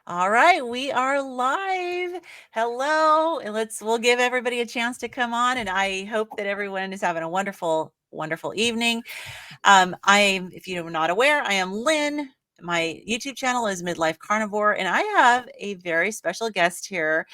All right, we are live. Hello, and we'll give everybody a chance to come on, and I hope that everyone is having a wonderful, wonderful evening. If you're not aware, I am Lynn. My YouTube channel is Midlife Carnivore, and I have a very special guest here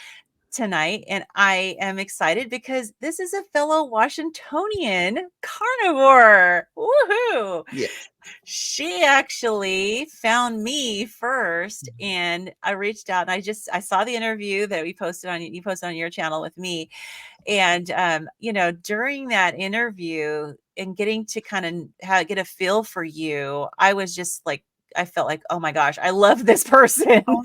tonight, and I am excited because this is a fellow Washingtonian carnivore. Woohoo! Yes. She actually found me first, and I reached out, and I saw the interview that you posted on your channel with me. And during that interview and getting to kind of get a feel for you, I was just like, I felt like, oh my gosh, I love this person. Oh,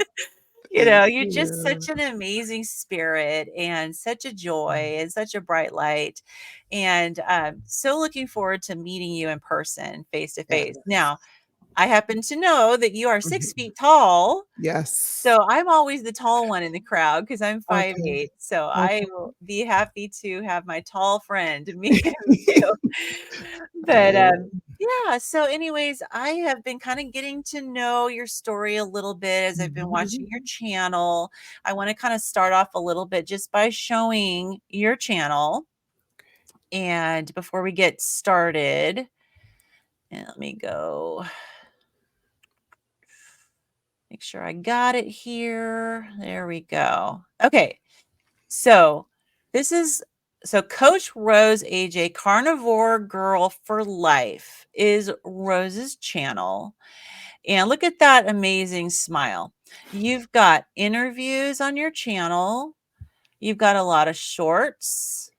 thank You're just you. such an amazing spirit and such a joy and such a bright light. And so looking forward to meeting you in person, face to face. Yes. Now, I happen to know that you are 6 Mhm. feet tall. Yes. So I'm always the tall one in the crowd because I'm Okay. 5'8". So I Okay. will be happy to have my tall friend meet you. But Oh. yeah, so anyways, I have been kind of getting to know your story a little bit as I've been watching your Mhm. channel. I want to kind of start off a little bit just by showing your channel. And before we get started, and let me go make sure I got it here. There we go. Okay. So this is Coach Rose AJ, Carnivore Girl for Life, is Rose's channel. And look at that amazing smile. You've got interviews on your channel. You've got a lot of shorts.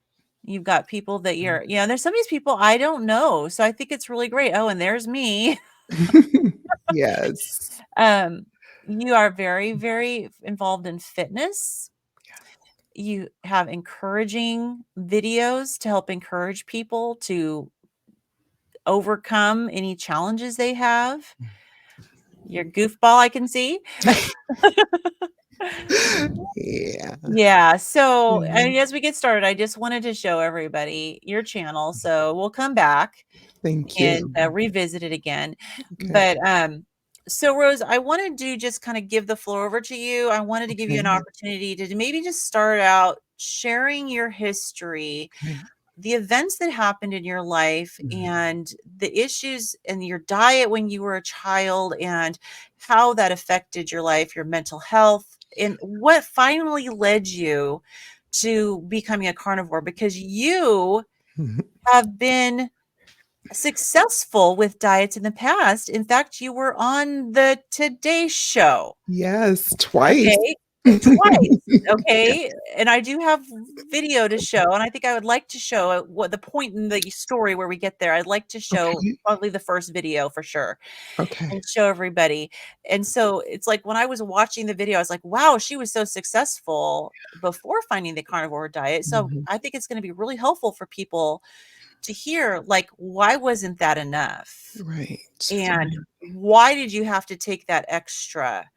You've got people that there's some of these people I don't know. So I think it's really great. Oh, and there's me. Yes. Um, you are very, very involved in fitness. You have encouraging videos to help encourage people to overcome any challenges they have. You're goofball, I can see. Yeah. Yeah. So, Yeah. and as we get started, I just wanted to show everybody your channel. So we'll come back Thank and you. revisit it again. Okay. But so Rose, I wanted to just kind of give the floor over to you. I wanted to give you an Okay. opportunity to maybe just start out sharing your history, Okay. the events that happened in your life, Mhm. and the issues in your diet when you were a child, and how that affected your life, your mental health, and what finally led you to becoming a carnivore, because you Mhm. have been successful with diets in the past. In fact, you were on the Today Show. Yes, twice. Okay. Twice. Yeah. Okay. And I do have video to show. And I think I would like to show what the point in the story where we get there. I'd like to show Okay. probably the first video for sure Okay. and show everybody. And so it's like when I was watching the video, I was like, wow, she was so successful before finding the carnivore diet. So Mhm. I think it's going to be really helpful for people to hear, like, why wasn't that enough? Right. And Right. why did you have to take that extra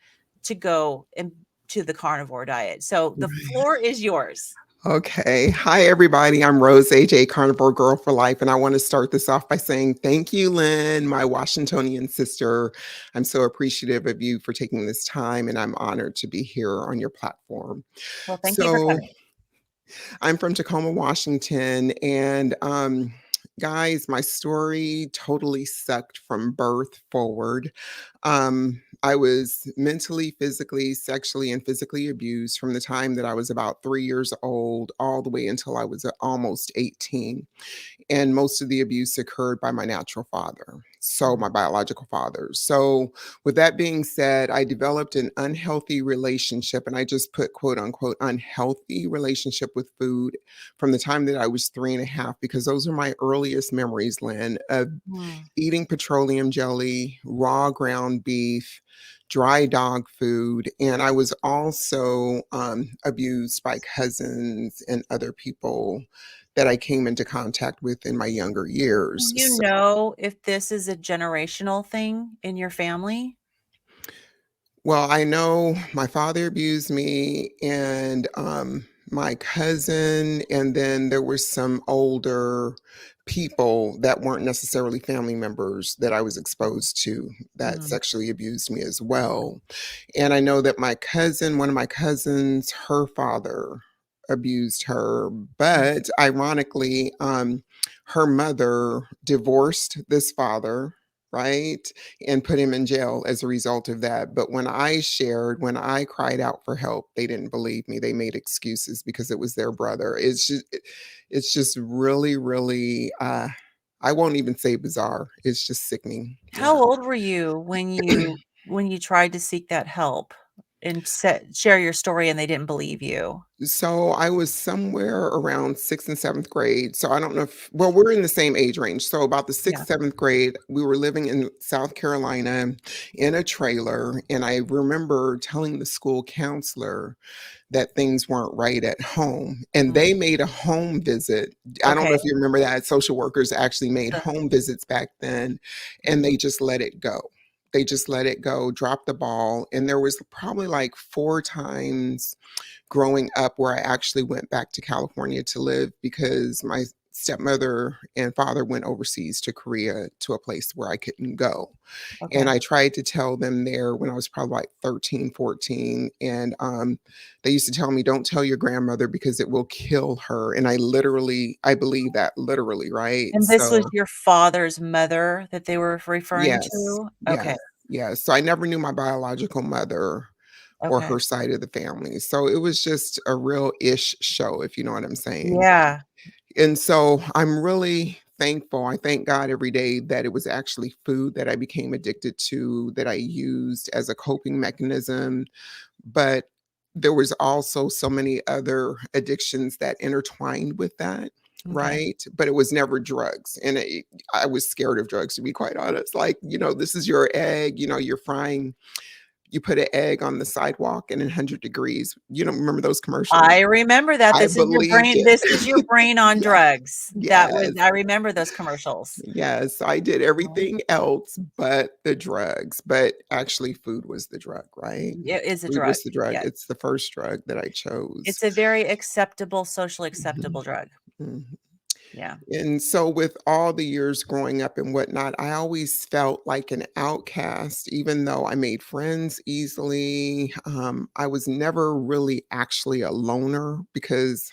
to go into the carnivore diet? So the Right. floor is yours. Okay. Hi, everybody. I'm Rose AJ, Carnivore Girl for Life. And I want to start this off by saying thank you, Lynn, my Washingtonian sister. I'm so appreciative of you for taking this time, and I'm honored to be here on your platform. Well, thank you for So, coming. I'm from Tacoma, Washington, and guys, my story totally sucked from birth forward. I was mentally, physically, sexually, and physically abused from the time that I was about 3 years old all the way until I was almost 18, and most of the abuse occurred by my natural father, so my biological father. So with that being said, I developed an unhealthy relationship, and I just put quote unquote unhealthy relationship with food from the time that I was 3.5, because those are my earliest memories, Lynn, of Mm. eating petroleum jelly, raw ground beef, dry dog food. And I was also abused by cousins and other people that I came into contact with in my younger Do years. you So, know if this is a generational thing in your family? well, I know my father abused me, and my cousin, and then there were some older people that weren't necessarily family members that I was exposed to that Mm, sexually abused me as well. And I know that one of my cousins, her father abused her, mm, but ironically, her mother divorced this father, right? And put him in jail as a result of that. But when I cried out for help, they didn't believe me. They made excuses because it was their brother. It's just really, really, I won't even say bizarre. It's just sickening. how Yeah. old were you when you tried to seek that help and share your story and they didn't believe you? So I was somewhere around sixth and seventh grade. So I don't know if, well, we're in the same age range. So about the Yeah, sixth, seventh grade, we were living in South Carolina in a trailer. And I remember telling the school counselor that things weren't right at home. And mm, they made a home visit. I don't know okay, if you remember that. Social workers actually made sure, home visits back then, and mhm, they just let it go. They just let it go, dropped the ball. And there was probably like four times growing up where I actually went back to California to live because my stepmother and father went overseas to Korea to a place where I couldn't go. And okay. I tried to tell them there when I was probably like 13, 14. And they used to tell me, don't tell your grandmother because it will kill her. And I believe that literally, right? And this was So, your father's mother that they were referring yes, to? yes, Okay, yes. So I never knew my biological mother or okay. her side of the family. So it was just a real ish show, if you know what I'm saying. Yeah, And so I'm really thankful. I thank God every day that it was actually food that I became addicted to, that I used as a coping mechanism. But there was also so many other addictions that intertwined with that. okay. Right. But it was never drugs. And I was scared of drugs, to be quite honest. Like, this is your egg, you're frying, you put an egg on the sidewalk and in 100 degrees. You don't remember those commercials? I remember that. I This is your believed brain it. this is your brain on Yeah. drugs. That was Yes. I remember those commercials. Yes. I did Oh, everything else but the drugs. But actually, food was the drug, right? it is a Food drug. was the drug. Yes. It's the first drug that I chose. It's a very acceptable, socially Mhm, acceptable drug. mhm. Yeah. And so, with all the years growing up and whatnot, I always felt like an outcast, even though I made friends easily. I was never really actually a loner because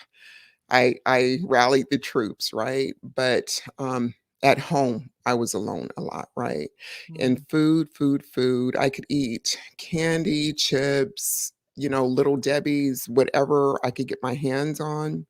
I rallied the troops, right? But at home, I was alone a lot, right? And Mm, food. I could eat candy, chips, little Debbie's, whatever I could get my hands on.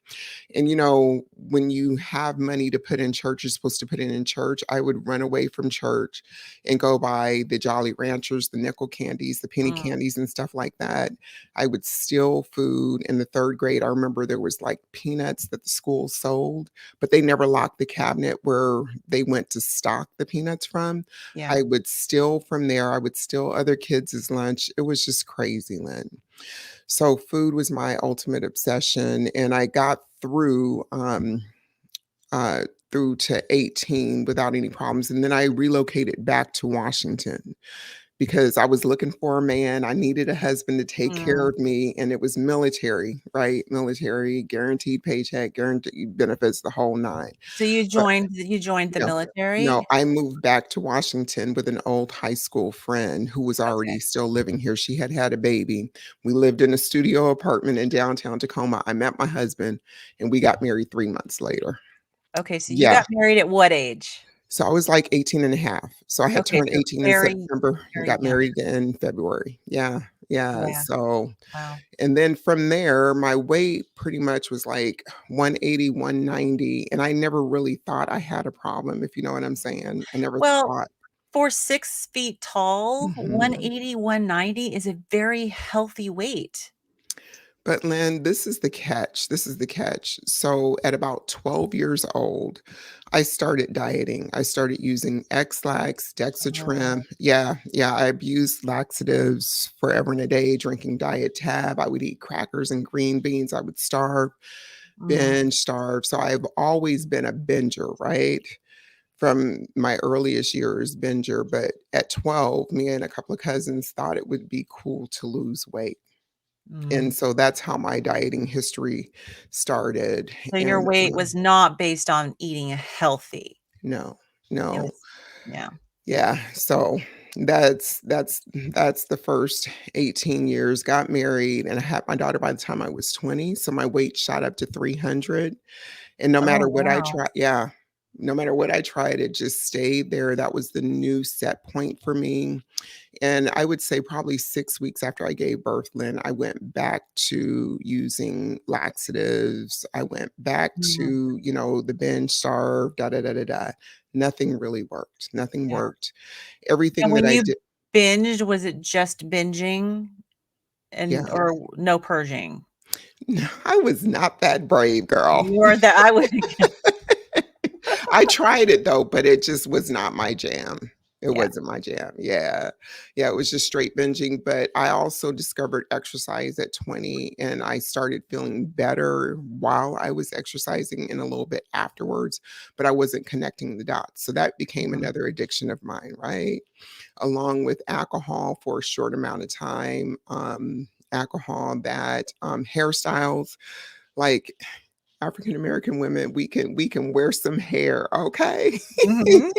And when you have money to put in church, you're supposed to put it in church. I would run away from church and go buy the Jolly Ranchers, the nickel candies, the penny mm, candies, and stuff like that. I would steal food in the third grade. I remember there was like peanuts that the school sold, but they never locked the cabinet where they went to stock the peanuts from. yeah. I would steal from there. I would steal other kids' lunch. It was just crazy, Lynn. So food was my ultimate obsession, and I got uh, through to 18 without any problems, and then I relocated back to Washington because I was looking for a man. I needed a husband to take care Mm. of me, and it was military, right? Military, guaranteed paycheck, guaranteed benefits, the whole nine. So you joined the No, no, military? I moved back to Washington with an old high school friend who was Okay. already still living here. She had had a baby. We lived in a studio apartment in downtown Tacoma. I met my husband and we got married 3 months later. Okay, so you Yeah. got married at what age? So I was like 18 and a half. So I had Okay, turned so 18 in very, September and very got young. married in February. Yeah. Yeah. Yeah, So, wow. and then from there, my weight pretty much was like 180, 190. And I never really thought I had a problem, if you know what I'm saying. I never Well, thought. for 6 feet tall, Mhm. 180, 190 is a very healthy weight. But Lynn, this is the catch. This is the catch. So at about 12 years old, I started dieting. I started using X-Lax, Oh, Dexatrim. Yeah, yeah. I've used laxatives forever and a day, drinking Diet Tab. I would eat crackers and green beans. I would starve, mm, binge, starve. So I've always been a binger, right? From my earliest years, binger. But at 12, me and a couple of cousins thought it would be cool to lose weight. Mm. And so that's how my dieting history started. So your And weight was not based on eating healthy. no, It no. was yeah. Yeah, so that's the first 18 years. Got married, and I had my daughter by the time I was 20, so my weight shot up to 300, and no Oh, matter what I wow. tried, yeah, no matter what I tried, it just stayed there. That was the new set point for me. And I would say probably 6 weeks after I gave birth, Lynn, I went back to using laxatives. I went back Mhm. to, the binge starve, da da da da da. Nothing really worked. Nothing Yeah. worked. And Everything that when I you did, binged, was it just binging and yeah. or no purging? I was not that brave, girl. You weren't that I would I tried it though, but it just was not my jam. It yeah. wasn't my jam. Yeah. Yeah, it was just straight binging. But I also discovered exercise at 20, and I started feeling better while I was exercising and a little bit afterwards, but I wasn't connecting the dots. So that became Mhm. another addiction of mine, right? Along with alcohol for a short amount of time. Alcohol that hairstyles, like African American women, we can wear some hair, okay? Mhm.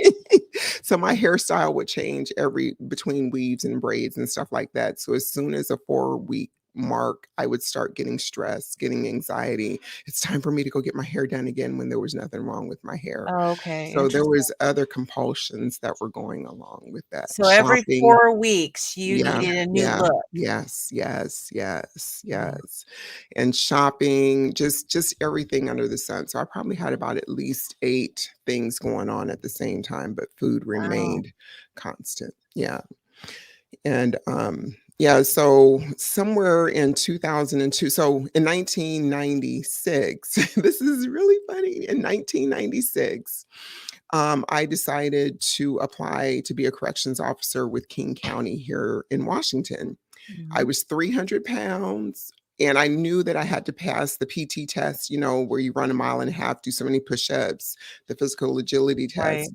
So my hairstyle would change every between weaves and braids and stuff like that. So as soon as a 4-week mark, I would start getting stressed, getting anxiety. It's time for me to go get my hair done again when there was nothing wrong with my hair. Okay, So there interesting. was other compulsions that were going along with that. So every Shopping, 4 weeks, you yeah, needed a new yeah. look. Yes, yes, yes, Mhm. yes. And shopping, just everything under the sun. So I probably had about at least 8 things going on at the same time, but food Wow. remained constant. Yeah. And yeah, so somewhere in 2002, so in 1996, this is really funny. In 1996, I decided to apply to be a corrections officer with King County here in Washington. I Mhm. was 300 pounds, and I knew that I had to pass the PT test, where you run a mile and a half, do so many push ups, the physical agility Right. test.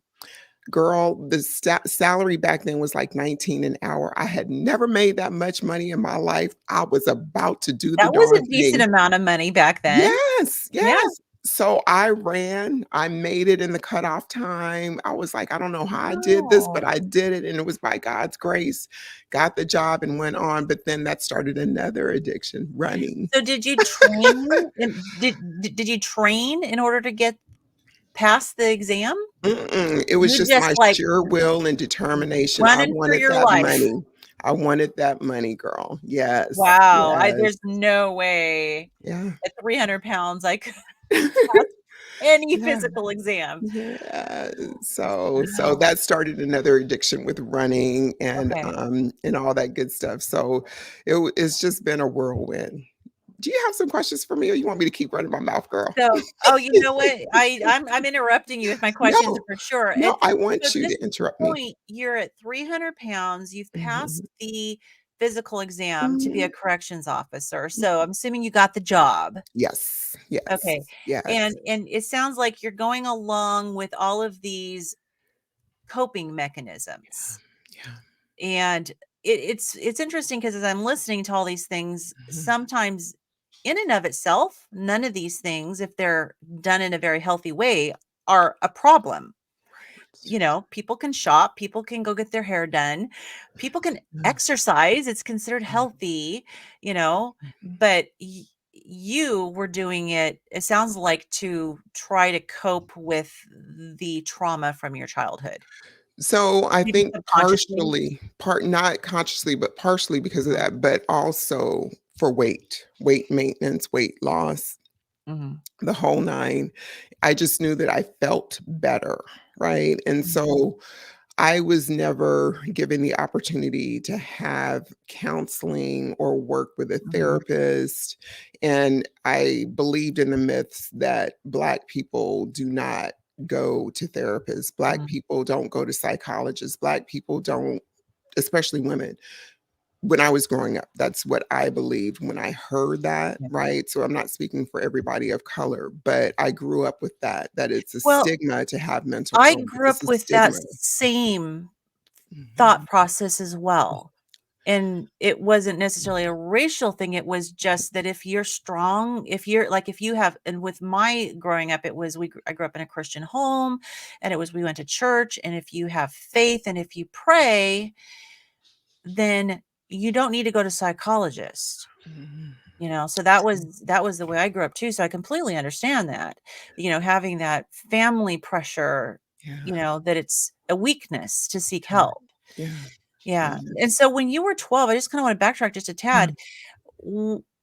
Girl, the salary back then was like 19 an hour. I had never made that much money in my life. I was about to do the That was darn a decent thing. amount of money back then. Yes, Yeah. yes. So I ran, I made it in the cutoff time. I was like, I don't know how I did this, but Wow. I did it. And it was by God's grace. Got the job and went on. But then that started another addiction, running. So did you train and did you train in order to get past the exam? Mm-mm. It was You're just just, my like, sheer will and determination. I running for wanted your that life. money. I wanted that money, girl. Yes, Wow, I yes, there's no way yeah. at 300 pounds I could pass any Yeah. physical exam. Yeah, so Wow. that started another addiction with running Okay. and all that good stuff. So it's just been a whirlwind. Do you have some questions for me, or you want me to keep running my mouth, girl? So oh, you know what? I'm interrupting you with my questions No, for sure. no, I So want at you this to interrupt me. point, you're at 300 pounds, you've Mhm, passed the physical exam to be a mhm. corrections officer, so I'm assuming you got the job. Yes, Okay, yes, yes. and it sounds like you're going along with all of these coping mechanisms, Yeah, and it's interesting because as I'm listening to all these things, mhm, sometimes in and of itself, none of these things, if they're done in a very healthy way, are a problem. right. You know, people can shop, people can go get their hair done, people can Yeah, exercise, it's considered mhm. healthy, but you were doing it, it sounds like, to try to cope with the trauma from your childhood. So I Maybe think subconsciously. partially, not consciously, but partially because of Mhm, that, but also for weight maintenance, weight loss, mhm, the whole nine. I just knew that I felt better, right? And mhm, so I was never given the opportunity to have counseling or work with a mhm, therapist. And I believed in the myths that Black people do not go to therapists, Black mhm. people don't go to psychologists, Black people don't, especially women. When I was growing up, that's what I believed when I heard that, Yeah. right? So I'm not speaking for everybody of color, but I grew up with that it's a Well, stigma to have mental I illness. grew It's up a with that stigma. same thought Mhm. process as well. And it wasn't necessarily a racial thing. It was just that if you're strong, if you're like, if you have, and with my growing up, it was, I grew up in a Christian home, and it was, we went to church. And if you have faith and if you pray, then you don't need to go to psychologist. Mhm. So that was the way I grew up too. So I completely understand that, having that family pressure, Yeah, that it's a weakness to seek yeah, help. yeah, Yeah. yeah, And so when you were 12, I just kind of want to backtrack just a yeah. tad.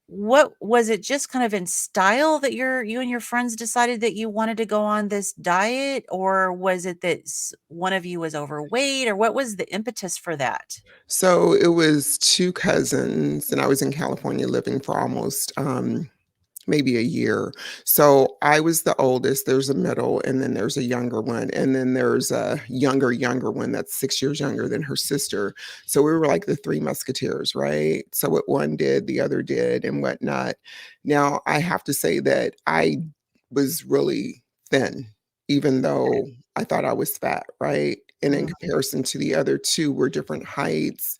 What was it, just kind of in style that you and your friends decided that you wanted to go on this diet, or was it that one of you was overweight, or what was the impetus for that? So it was 2 cousins, and I was in California living for almost, maybe a year. So I was the oldest, there's a middle, and then there's a younger one, and then there's a younger one that's 6 years younger than her sister. So we were like the 3 musketeers, right? So what one did, the other did, and whatnot. Now, I have to say that I was really thin, even Okay. though I thought I was fat, right? And in Mhm. comparison to the other 2, we're different heights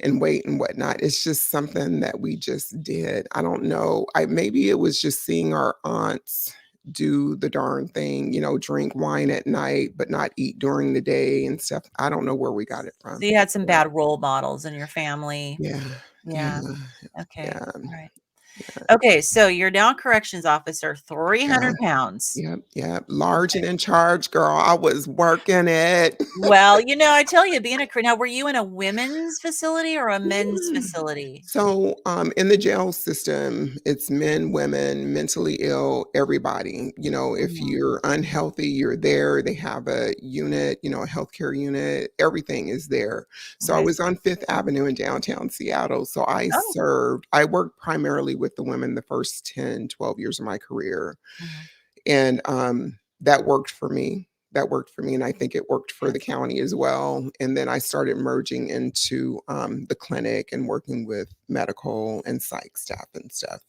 and weight and whatnot. It's just something that we just did. I don't know. I maybe it was just seeing our aunts do the darn thing, drink wine at night, but not eat during the day and stuff. I don't know where we got it So from. you had some Yeah. bad role models in your family. Yeah. Yeah. Yeah. Okay. Yeah. All right. Yeah. Okay. So you're now corrections officer, Yeah. 300 pounds. Yep. Yep. Large and Okay. in charge, girl. I was working it. Well, I tell you, being now, were you in a women's facility or a men's Yeah. facility? So, in the jail system, it's men, women, mentally ill, everybody. If Mhm. you're unhealthy, you're there. They have a unit, a healthcare unit. Everything is there. So I Okay. was on Fifth Avenue in downtown Seattle. So Oh. I worked primarily with the women the first 10, 12 years of my career. Mhm. And that worked for me. That worked for me. And I think it worked for the Yes. county as well. And then I started merging into the clinic and working with medical and psych staff and stuff.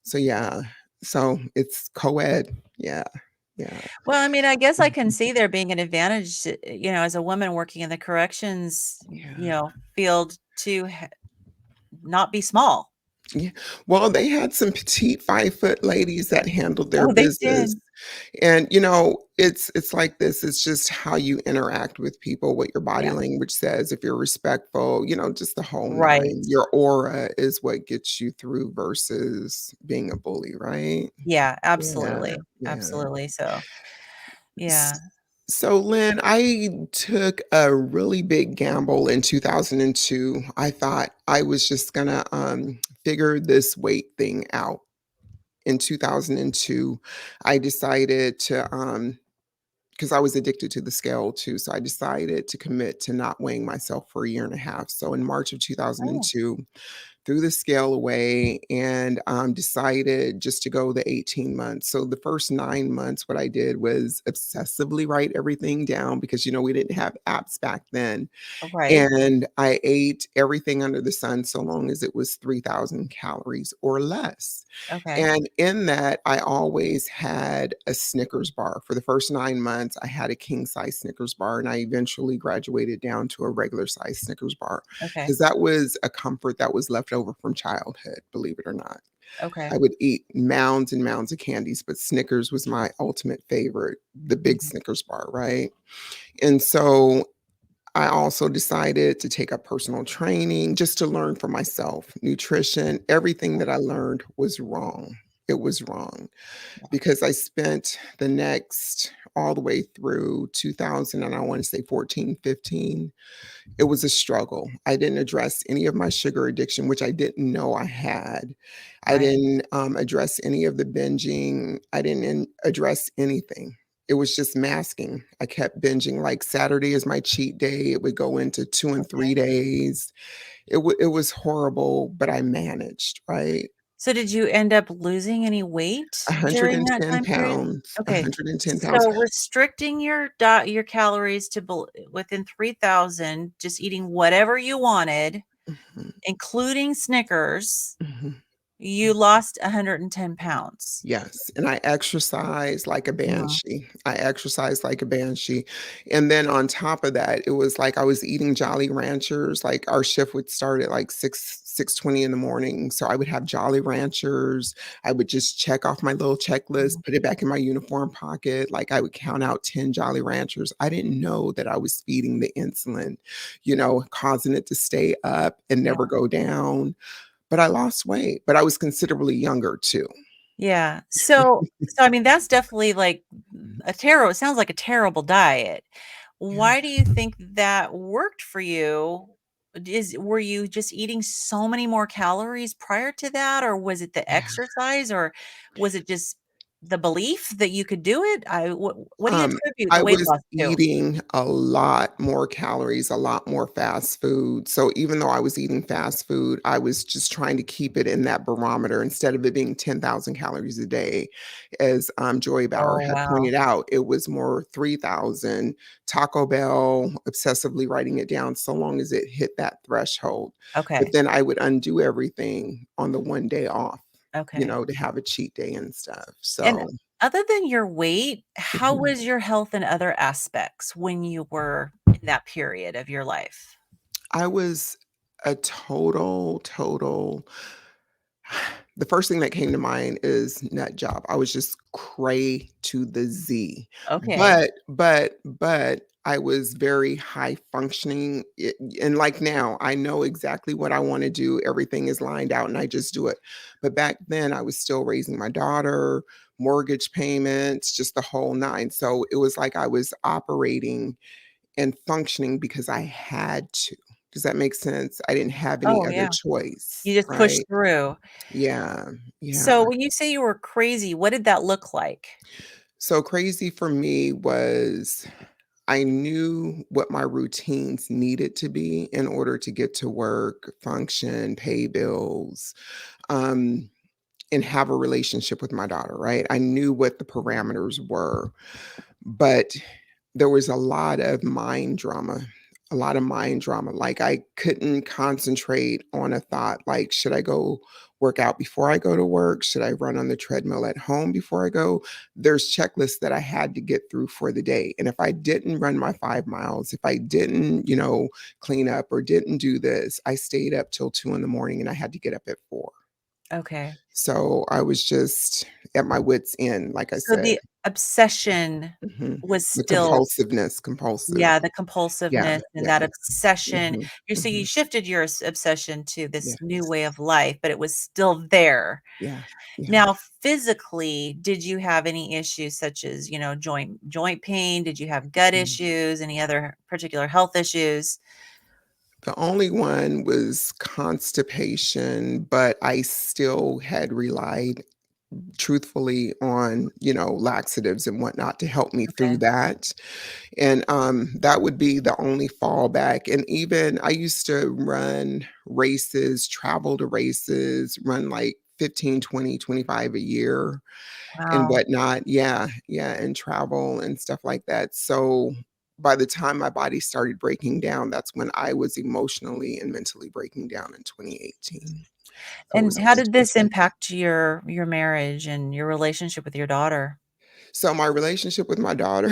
So, yeah. So it's co ed. Yeah. Yeah. Well, I mean, I guess I can Mhm. see there being an advantage, as a woman working in the corrections, Yeah. field to not be small. Yeah. Well, they had some petite 5 foot ladies that handled their Oh, they business. did. And, it's like this, it's just how you interact with people, what your body Yeah. language says, if you're respectful, just the whole Right. 9. Your aura is what gets you through versus being a bully, right? Yeah, Yeah, absolutely. yeah. Absolutely. So, S yeah. so, Lynn, I took a really big gamble in 2002. I thought I was just gonna, figure this weight thing out. In 2002, I decided to, because I was addicted to the scale too. So I decided to commit to not weighing myself for a year and a half. So in March of Oh, 2002, threw the scale away and decided just to go the 18 months. So the first 9 months, what I did was obsessively write everything down because, we didn't have apps back then. right. And I ate everything under the sun so long as it was 3,000 calories or less. Okay. And in that, I always had a Snickers bar. For the first 9 months, I had a king size Snickers bar, and I eventually graduated down to a regular size Snickers bar Okay. because that was a comfort that was left over from childhood, believe it or not. Okay. I would eat mounds and mounds of candies, but Snickers was my ultimate favorite, the big Mhm. Snickers bar, right? And so I also decided to take up personal training just to learn for myself. Nutrition, everything that I learned was wrong. It was wrong Yeah. because I spent the next all the way through 2000 and I want to say 14, 15. It was a struggle. I didn't address any of my sugar addiction, which I didn't know I had. I Right. didn't address any of the binging. I didn't address anything. It was just masking. I kept binging. Like Saturday is my cheat day. It would go into 2 and 3 days. It was horrible, but I managed, right? So did you end up losing any weight during that 110 time period? pounds, Okay. 110 pounds. So restricting your calories to within 3,000, just eating whatever you wanted, Mhm, including Snickers, mhm. You lost 110 pounds. Yes, and I exercise like a Mhm. banshee. I exercise like a banshee, and then on top of that, it was like I was eating Jolly Ranchers, like, our shift would start at, like, 6:20 in the morning, so I would have Jolly Ranchers. I would just check off my little checklist, Mhm. put it back in my uniform pocket, like, I would count out 10 Jolly Ranchers. I didn't know that I was feeding the insulin, causing it to stay up and Yeah. never go down, but I lost weight, but I was considerably younger too. Yeah. So I mean, that's definitely like a terrible it sounds like a terrible diet. Yeah. Why do you think that worked for you? Were you just eating so many more calories prior to that, or was it the Yeah. exercise, or was it just the belief that you could do it? What do you Um, attribute I the weight was loss to? eating a lot more calories, a lot more fast food. So even though I was eating fast food, I was just trying to keep it in that barometer instead of it being 10,000 calories a day. As Joy Bauer Oh, had wow. pointed out, it was more 3,000. Taco Bell, obsessively writing it down so long as it hit that threshold. But Okay. then I would undo everything on the one day off, Okay. to have a cheat day and stuff. And So, other than your weight, how mhm. was your health in other aspects when you were in that period of your life? I was a total the first thing that came to mind is nut job. I was just cray to the Z. Okay. But I was very high functioning, and like now, I know exactly what I wanna do, everything is lined out, and I just do it. But back then, I was still raising my daughter, mortgage payments, just the whole 9. So, it was like I was operating and functioning because I had to. Does that make sense? I didn't have any Oh, other yeah. choice, You just pushed right? through. Yeah, yeah. So when you say you were crazy, what did that look like? So crazy for me was I knew what my routines needed to be in order to get to work, function, pay bills, um, and have a relationship with my daughter, right? I knew what the parameters were, but there was a lot of mind drama, a lot of mind drama. Like I couldn't concentrate on a thought like, should I go work out before I go to work? Should I run on the treadmill at home before I go? There's checklists that I had to get through for the day. And if I didn't run my 5 miles, if I didn't, clean up or didn't do this, I stayed up till 2 in the morning and I had to get up at 4. Okay. So I was just at my wits' end, like I So said. the obsession Mhm. was The still compulsiveness, compulsive. yeah, the Yeah, compulsiveness and that yeah. obsession. Mhm, You mhm. shifted your obsession to this new Yes. way of life, but it was still there. Yeah, yeah. Now, physically, did you have any issues such as, joint pain? Did you have gut Mm. issues? Any other particular health issues? The only one was constipation, but I still had relied truthfully on, laxatives and whatnot to help me through Okay. that. And, that would be the only fallback, and even I used to run races, travel to races, run, like, 15, 20, 25 a year and Wow. whatnot. Yeah, yeah, and travel and stuff like that. So, by the time my body started breaking down, that's when I was emotionally and mentally breaking down in 2018. So, it And was how only did this 2018. impact your marriage and your relationship with your daughter? So my relationship with my daughter,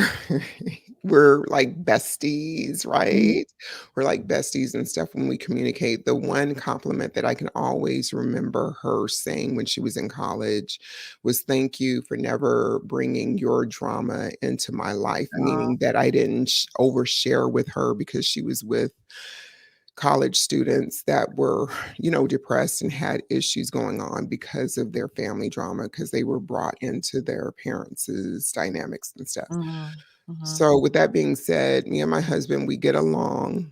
we're like besties, Mhm. right? We're like besties and stuff when we communicate. The one compliment that I can always remember her saying when she was in college was, "Thank you for never bringing your drama into my life," Oh, meaning that I didn't overshare with her because she was with college students that were, depressed and had issues going on because of their family drama because they were brought into their parents' dynamics and stuff. mhm, mhm. So with that being said, me and my husband, we get along.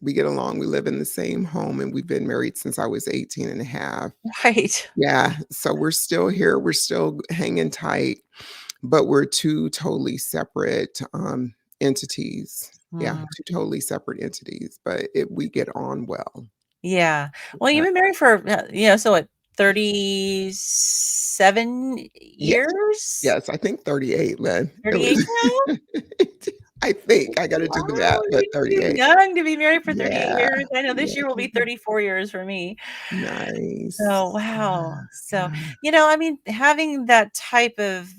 We get along. We live in the same home and we've been married since I was 18 and a half. Right. Yeah. So we're still here. We're still hanging tight, but we're two totally separate entities. Yeah, Mm, two totally separate entities, but we get on well. yeah. Well, you've Yeah. been married for, so what, 37 Yes, years? yes, I think 38, Lynn. It 38 was now? I think I got to do the math, Oh, but you're too 38. young to be married for 38 Yeah. years. I know this year will Yeah. be 34 years for me. Nice. Oh, wow. So, Yeah. I mean, having that type of,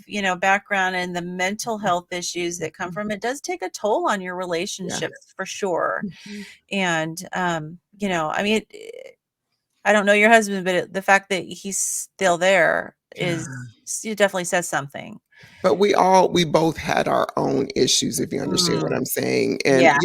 background and the mental health issues that come from it does take a toll on your Yeah. relationships for sure. Mhm. And, I mean, I don't know your husband, but the fact that he's still there Yeah. it definitely says something. But we both had our own issues, if you understand what Mm, I'm saying. And, yeah,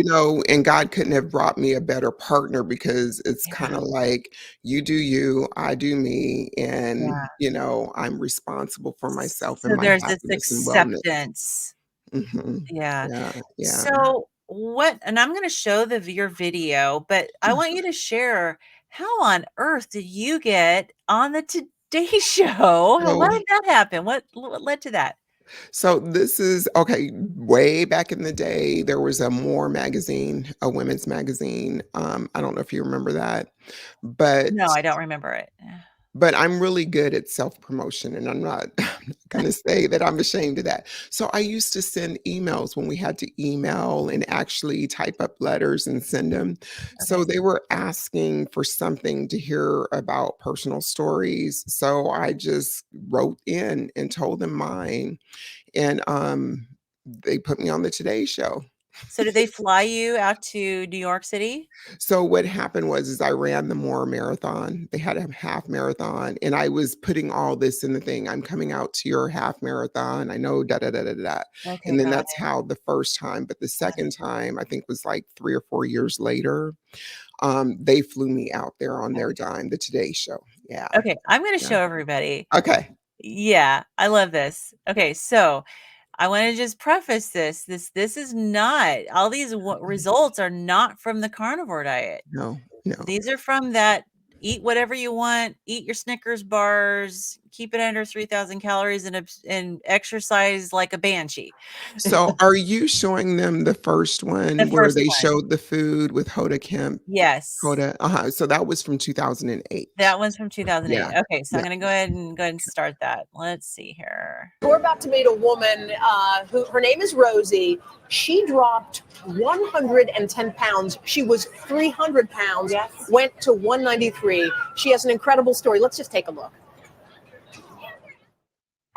and God couldn't have brought me a better partner because it's kind yeah, of like you do you, I do me, and, yeah. I'm responsible for myself and So my there's this happiness and wellness. acceptance. Mhm. Yeah. Yeah, yeah. So and I'm going to show your video, but I want you to share how on earth did you get on the Today Show? Why So did that happen? What led to that? So this is okay. Way back in the day, there was a More magazine, a women's magazine. I don't know if you remember that, No, but I don't remember it. I'm really good at self promotion, and I'm not going to say that I'm ashamed of that. So I used to send emails when we had to email and actually type up letters and send them. So Okay. they were asking for something to hear about personal stories. So I just wrote in and told them mine, and they put me on the Today Show. So did they fly you out to New York City? So what happened was is I ran the More marathon. They had a half marathon, and I was putting all this in the thing. I'm coming out to your half marathon. I know da da da da da. Da." Okay, And then got that's how the first time, but the got it. second time I think was like 3 or 4 years later. They flew me out there on their dime, the Today Show. Yeah, Okay, I'm going to yeah. show everybody. Okay. Yeah, I love this. Okay, so I want to just preface this. This is not all these results are not from the carnivore diet. No, no. These are from that eat whatever you want, eat your Snickers bars, keep it under 3,000 calories, and exercise like a banshee. So are you showing them the first The one where first they one. showed the food with Hoda Kemp? Yes. Hoda, so that was from 2008. That one's from 2008. Yeah, Okay, so I'm yeah. going to go ahead and start that. Let's see here. We're about to meet a woman who her name is Rosie. She dropped 110 pounds. She was 300 pounds, yes. Went to 193. She has an incredible story. Let's just take a look.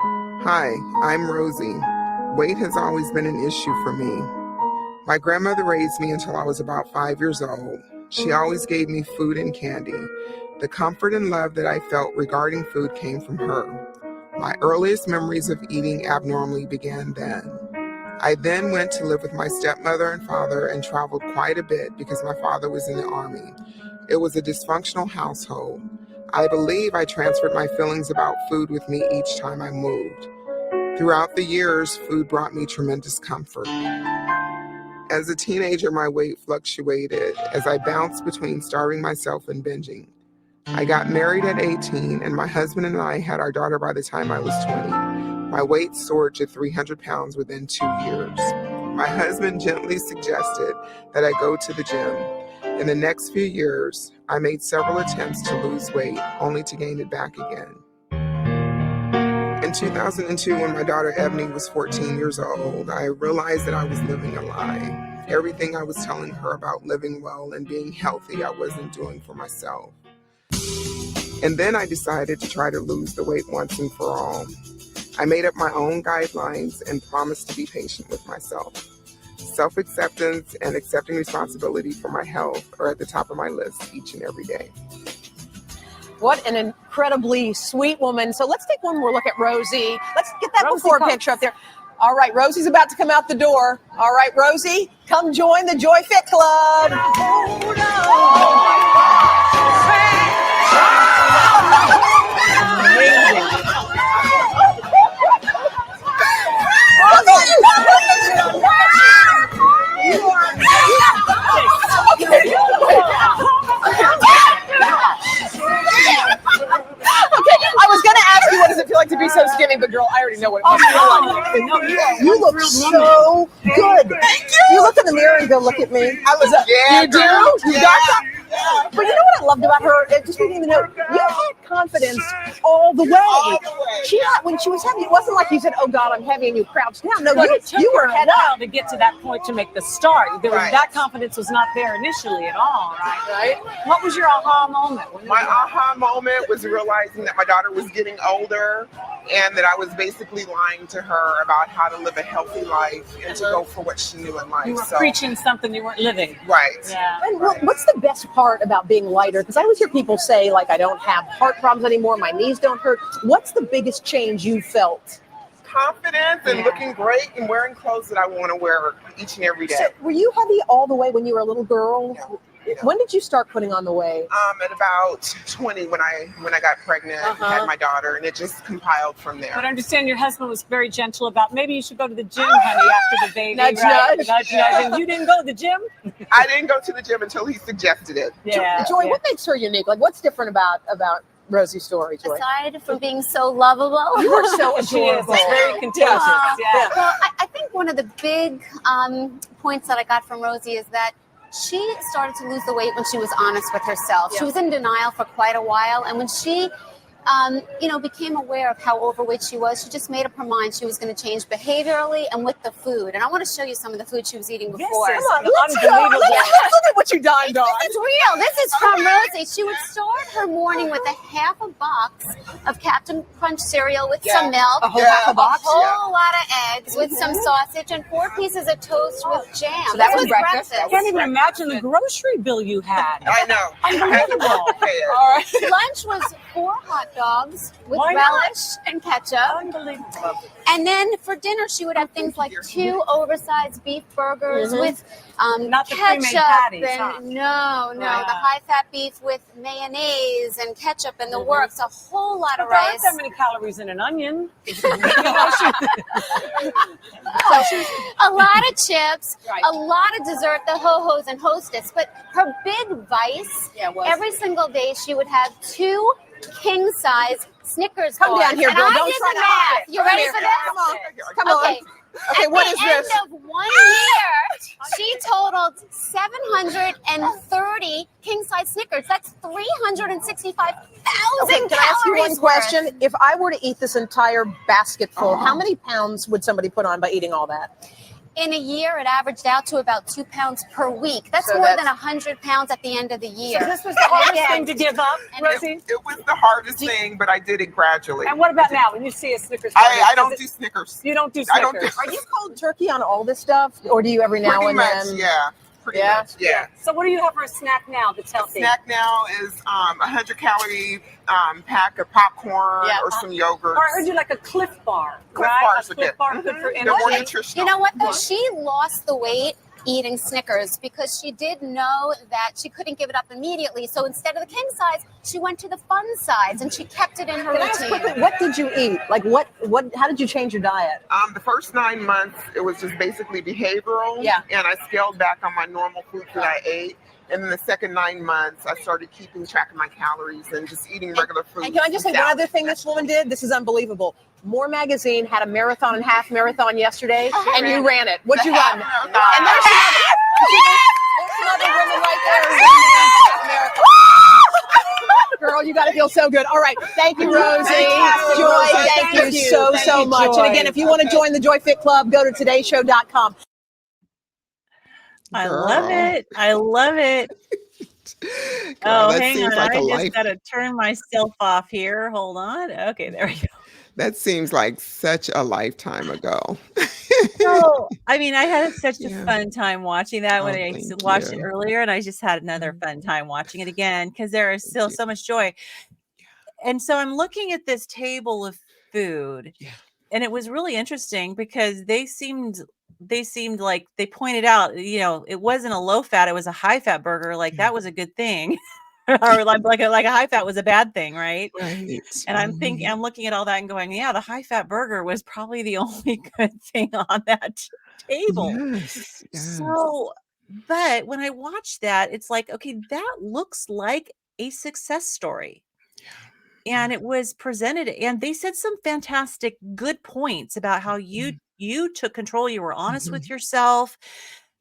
Hi, I'm Rosie. Weight has always been an issue for me. My grandmother raised me until I was about 5 years old. She always gave me food and candy. The comfort and love that I felt regarding food came from her. My earliest memories of eating abnormally began then. I then went to live with my stepmother and father and traveled quite a bit because my father was in the Army. It was a dysfunctional household. I believe I transferred my feelings about food with me each time I moved. Throughout the years, food brought me tremendous comfort. As a teenager, my weight fluctuated as I bounced between starving myself and binging. I got married at 18, and my husband and I had our daughter by the time I was 20. My weight soared to 300 pounds within 2 years. My husband gently suggested that I go to the gym. In the next few years, I made several attempts to lose weight, only to gain it back again. In 2002, when my daughter Ebony was 14 years old, I realized that I was living a lie. Everything I was telling her about living well and being healthy, I wasn't doing for myself. And then I decided to try to lose the weight once and for all. I made up my own guidelines and promised to be patient with myself. Self-acceptance and accepting responsibility for my health are at the top of my list each and every day. What an incredibly sweet woman. So let's take one more look at Rosie. Let's get that before picture up there. All right, Rosie's about to come out the door. All right, Rosie, come join the Joy Fit Club. Hold Okay, I was going to ask you what does it feel like to be so skinny, but girl, I already know what it must feel like. You look so good. Thank you. You look in the mirror and go, look at me. I was you do? You got that? But you know what I loved about her, just reading the note, you had confidence all the way. She had, when she was heavy, it wasn't like you said, "Oh God, I'm heavy," and you crouched down. No, you were head up to get to that point to make the start. That confidence was not there initially at all, right? What was your aha moment? My aha moment was realizing that my daughter was getting older and that I was basically lying to her about how to live a healthy life and to go for what she knew in life. You were preaching something you weren't living. Right. Yeah. And what's the best part about being lighter? Because I always hear people say, like, I don't have heart problems anymore, my knees don't hurt. What's the biggest change you felt? Confidence and looking great and wearing clothes that I want to wear each and every day. So were you heavy all the way when you were a little girl? Yeah. When did you start putting on the weight? At about 20 when I got pregnant and had my daughter, and it just compiled from there. But I understand your husband was very gentle about maybe you should go to the gym, honey, after the baby. Nudge, right? nudge. And you didn't go to the gym? I didn't go to the gym until he suggested it. Yeah. Joy, what makes her unique? Like, what's different about Rosie's story, Joy? Aside from being so lovable. You are so She is. adorable. It's very contagious. Yeah. Well, I think one of the big points that I got from Rosie is that she started to lose the weight when she was honest with herself. She was in denial for quite a while, and when she became aware of how overweight she was, she just made up her mind she was going to change behaviorally and with the food. And I want to show you some of the food she was eating before. Come on, let's go. Look at what you dined on. It's real. This is from Rosie. She would start her morning with a half a box of Captain Crunch cereal with some milk, A whole half a box? a whole lot of eggs with some sausage, and 4 pieces of toast with jam. So that was breakfast. I can't even imagine the grocery bill you had. I know. Unbelievable. All right. Lunch was 4 hot dogs with Why not? relish and ketchup. Unbelievable. And then for dinner, she would have things like 2 oversized beef burgers with Not the ketchup pre-made patties, and huh? no, the high-fat beef with mayonnaise and ketchup and the works. A whole lot of There aren't rice. that many calories in an onion. A lot of chips, a lot of dessert, the ho-hos and hostess. But her big vice, every single day she would have 2 king-size Snickers bars. Come down here, And girl. I Don't did try the to hide math. it. You ready Come for here. this? Come on. Okay. Okay, what is At the this? end of 1 year, she totaled 730 king-size Snickers. That's 365,000 Okay, can I ask you one calories question? worth. If I were to eat this entire basket full, how many pounds would somebody put on by eating all that? In a year, it averaged out to about 2 pounds per week. That's So more that's- than 100 pounds at the end of the year. This was the hardest thing to give up, Rosie. It was the hardest thing, but I did it gradually. And what about now? When you see a Snickers bar, I don't do Snickers. You don't do I don't Snickers. do- Are you cold turkey on all this stuff, or do you every now Pretty and much, then? yeah. Pretty Yeah? much, yeah. So what do you have for a snack now that's healthy? Snack now is 100-calorie pack of popcorn or some yogurt. Or I heard you like a Cliff Bar, Cliff right? bars A are Cliff good. Bar good for They're more energy. nutritional. You know what, though? She lost the weight eating Snickers because she did know that she couldn't give it up immediately. So instead of the king size, she went to the fun size and she kept it in her Can I ask routine. quickly, what did you eat? Like how did you change your diet? The first 9 months, it was just basically behavioral. Yeah. And I scaled back on my normal foods that I ate. And then the second 9 months, I started keeping track of my calories and just eating regular food. And can I just say one other thing this woman did? This is unbelievable. More Magazine had a marathon and half marathon yesterday, and you ran it. What'd you run? And there's another woman right there. who ran the half marathon. Girl, you got to feel so good. All right. Thank you, Rosie. Fantastic, Joy, Rosie. thank you so Thank you, much. Joy. And again, if you want to join the Joy Fit Club, go to todayshow.com. I love it. I love it. Girl, that hang seems on. like I a just life. got to turn myself off here. Hold on. Okay, there we go. That seems like such a lifetime ago. So, I mean, I had such a Yeah. fun time watching that when Oh, I thank watched it you. earlier, and I just had another fun time watching it again because there is still you. so much joy. And so I'm looking at this table of food, Yeah. and it was really interesting because they seemed like they pointed out, it wasn't a low fat, it was a high fat burger. Like that was a good thing. Or like a high fat was a bad thing, right? Right. And I'm looking at all that and going, yeah, the high fat burger was probably the only good thing on that table. Yes. So, but when I watch that, it's like, okay, that looks like a success story. And it was presented, and they said some fantastic good points about how you took control, you were honest with yourself.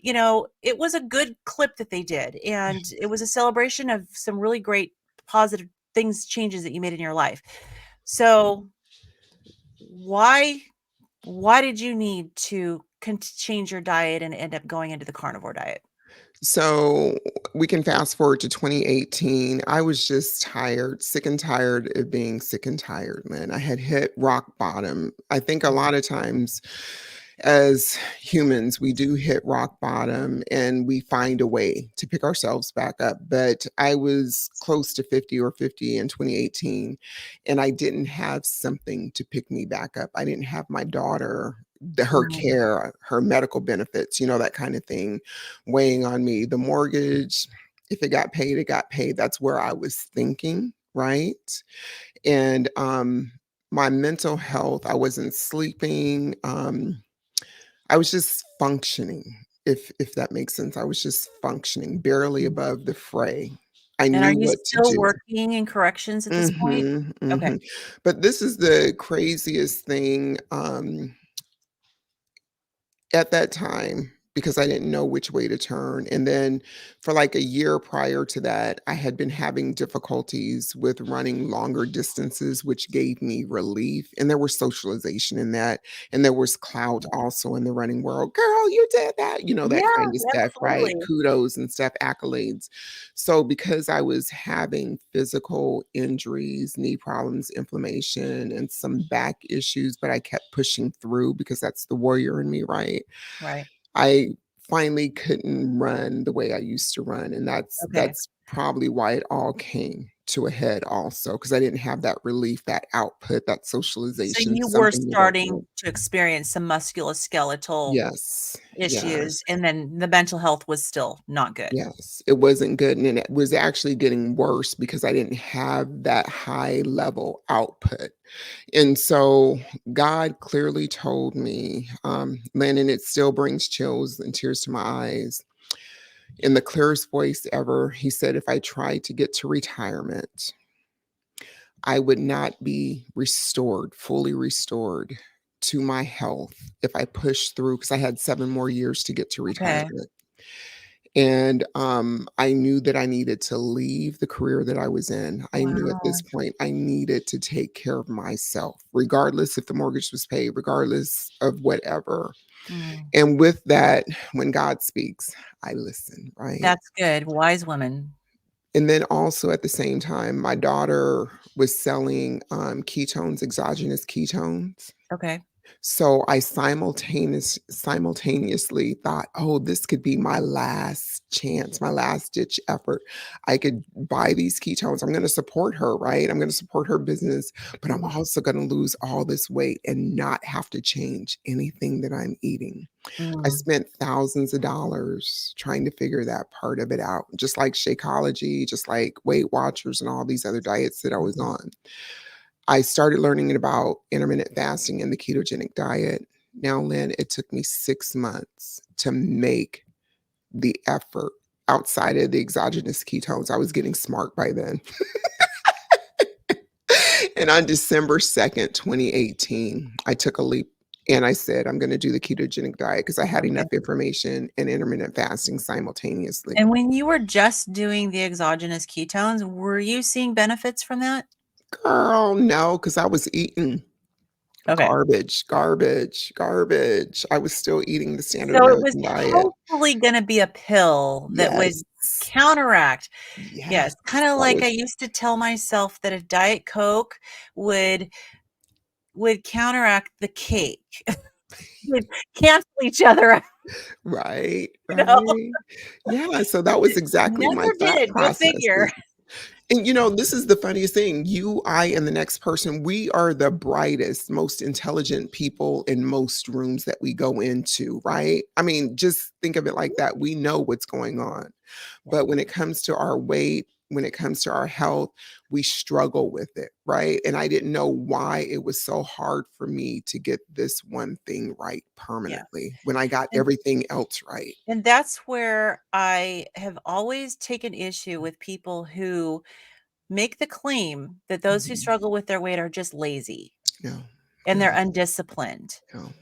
it was a good clip that they did. And it was a celebration of some really great positive changes that you made in your life. So why did you need to change your diet and end up going into the carnivore diet? So we can fast forward to 2018. I was just tired, sick and tired of being sick and tired, man. I had hit rock bottom. I think a lot of times as humans, we do hit rock bottom and we find a way to pick ourselves back up. But I was close to 50 or 50 in 2018, and I didn't have something to pick me back up. I didn't have my daughter, her care, her medical benefits, that kind of thing weighing on me. The mortgage, if it got paid, it got paid. That's where I was thinking, right? And my mental health, I wasn't sleeping. I was just functioning, if that makes sense. I was just functioning, barely above the fray. I And are knew you what to still do. working in corrections at this point? Mhm, Okay. mhm. But this is the craziest thing, at that time, because I didn't know which way to turn. And then for like a year prior to that, I had been having difficulties with running longer distances, which gave me relief. And there was socialization in that. And there was clout also in the running world. Girl, you did that, that Yeah, kind of stuff, right? absolutely. Kudos and stuff, accolades. So because I was having physical injuries, knee problems, inflammation, and some back issues, but I kept pushing through because that's the warrior in me, right? Right. I finally couldn't run the way I used to run, and that's Okay. that's probably why it all came to a head also, because I didn't have that relief, that output, that So socialization, you were something to go starting through. to experience some musculoskeletal Yes, issues, yes, and then the mental health was still not good. yes. It wasn't good, and it was actually getting worse because I didn't have that high level output. And so God clearly told me, Lynn, and it still brings chills and tears to my eyes. In the clearest voice ever, he said, if I tried to get to retirement, I would not be restored, fully restored to my health if I pushed through, because I had 7 more years to get to Okay. retirement. And I knew that I needed to leave the career that I was in. I knew at this Wow. point I needed to take care of myself, regardless if the mortgage was paid, regardless of whatever. Mm. And with that, when God speaks, I listen, right? That's good. Wise woman. And then also at the same time, my daughter was selling ketones, exogenous ketones. Okay. So I simultaneously thought, oh, this could be my last chance, my last ditch effort. I could buy these ketones. I'm going to support her, right? I'm going to support her business, but I'm also going to lose all this weight and not have to change anything that I'm eating. I Mm. spent thousands of dollars trying to figure that part of it out, just like Shakeology, just like Weight Watchers and all these other diets that I was on. I started learning about intermittent fasting and the ketogenic diet. Now, Lynn, it took me 6 months to make the effort outside of the exogenous ketones. I was getting smart by then. And on December 2nd, 2018, I took a leap and I said, I'm going to do the ketogenic diet because I had enough Okay. information and intermittent fasting simultaneously. And when you were just doing the exogenous ketones, were you seeing benefits from that? Girl, no, because I was eating Okay. garbage, garbage, garbage. I was still eating the standard So it was American diet. hopefully gonna be a pill that would Yes. counteract. Yes. Yes, kinda That like I was used to tell myself that a Diet Coke would counteract the cake. Would cancel each other out, right, you know? right. Yeah, so that was exactly my Never thought did, go figure. processes. And this is the funniest thing. You, I, and the next person, we are the brightest, most intelligent people in most rooms that we go into, right? I mean, just think of it like that. We know what's going on. Yeah. But when it comes to our weight, when it comes to our health, we struggle with it, right? And I didn't know why it was so hard for me to get this one thing right Yeah. permanently when I got And everything else right. that's where I have always taken issue with people who make the claim that those who Mhm. struggle with their weight are just lazy No, and no, they're undisciplined no.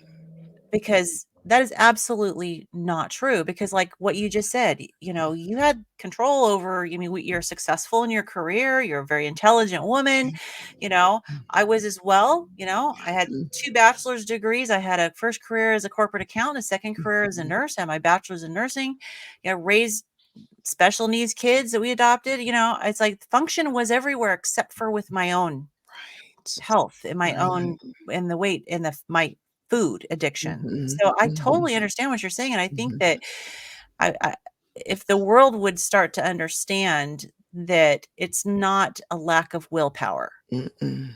because that is absolutely not true because like what you just said, you had control over, you're successful in your career, you're a very intelligent woman, you know, I was as well, I had Mm, 2 bachelor's degrees. I had a first career as a corporate accountant, a second career as a mhm. nurse, I had my bachelor's in nursing, raised special needs kids that we adopted, it's like function was everywhere except for with my own Right. health and my own Right. and the weight and my food addiction. Mhm, So I mhm, totally understand what you're saying, and I think mhm, that I if the world would start to understand that it's not a lack of willpower. mm-mm.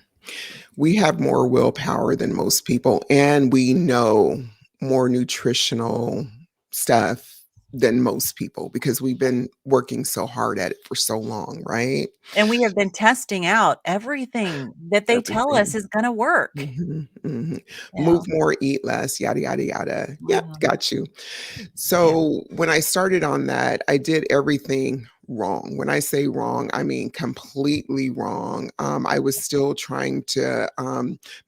We have more willpower than most people, and we know more nutritional stuff than most people because we've been working so hard at it for so long, right? And we have been testing out everything that they tell us Everything. is gonna work. Mhm, mhm. Move Yeah. more, eat less, yada, yada, yada. Yep, Mhm. got you. Yeah. So when I started on that, I did everything wrong. When I say wrong, I mean completely wrong. I was still trying to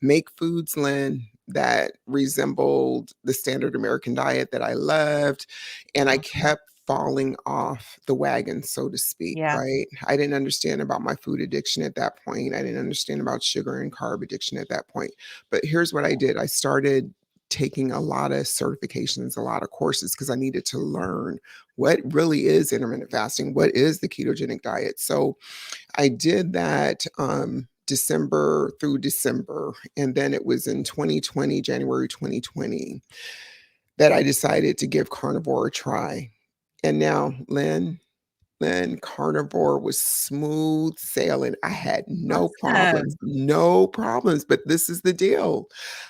make foods, Lynn, that resembled the standard American diet that I loved. And I Mhm. kept falling off the wagon, so to speak, Yeah. right? I didn't understand about my food addiction at that point. I didn't understand about sugar and carb addiction at that point. But here's what I did. I started taking a lot of certifications, a lot of courses because I needed to learn what really is intermittent fasting, what is the ketogenic diet. So I did that December through December. And then it was in 2020, January 2020, that I decided to give carnivore a try. And now, Lynn, carnivore was smooth sailing. I had Awesome. no problems. But this is the deal.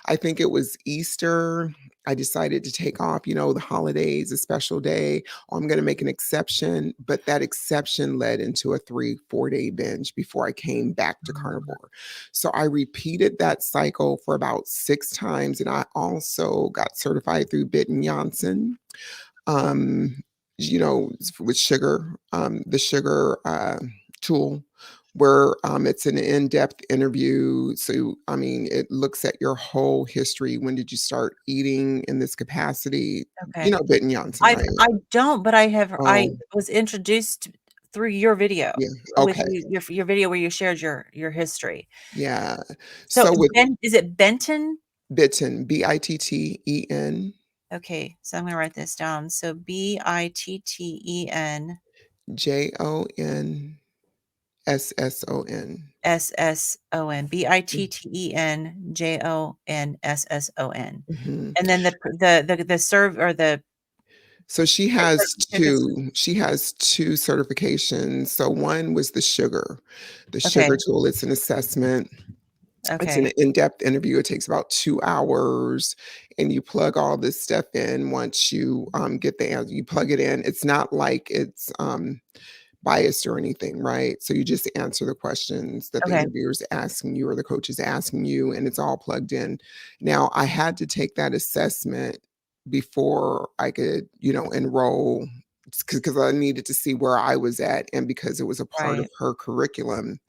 I think it was Easter. I decided to take off, the holidays, a special day. Oh, I'm going to make an exception. But that exception led into a 3, 4 day binge before I came back to Mhm. carnivore. So I repeated that cycle for about 6 times. And I also got certified through Bitten Janssen, um, with sugar, the sugar tool, where it's an in-depth interview. So, I mean, it looks at your whole history. When did you start eating in this capacity? Okay. Bitten Janssen, right? I don't, but I Oh, was introduced through your video yeah. with Okay. your video where you shared your history. Yeah. So So with Is it Benton? Bitten, Bitten, Okay, so I'm gonna write this down. So Bitten JONSSON. SSON. Bitten JONSSON. Mhm. And then the serve or So the certificates. she has 2 certifications. So one was the Okay, sugar tool. It's an assessment. It's an okay, in-depth interview. It takes about 2 hours, and you plug all this stuff in once you, get the answer. You plug it in. It's not like it's, biased or anything, right? So you just answer the questions that the okay, interviewer's asking you or the coach is asking you, and it's all plugged in. Now, I had to take that assessment before I could, enroll because I needed to see where I was at and because it was a part of right. her curriculum.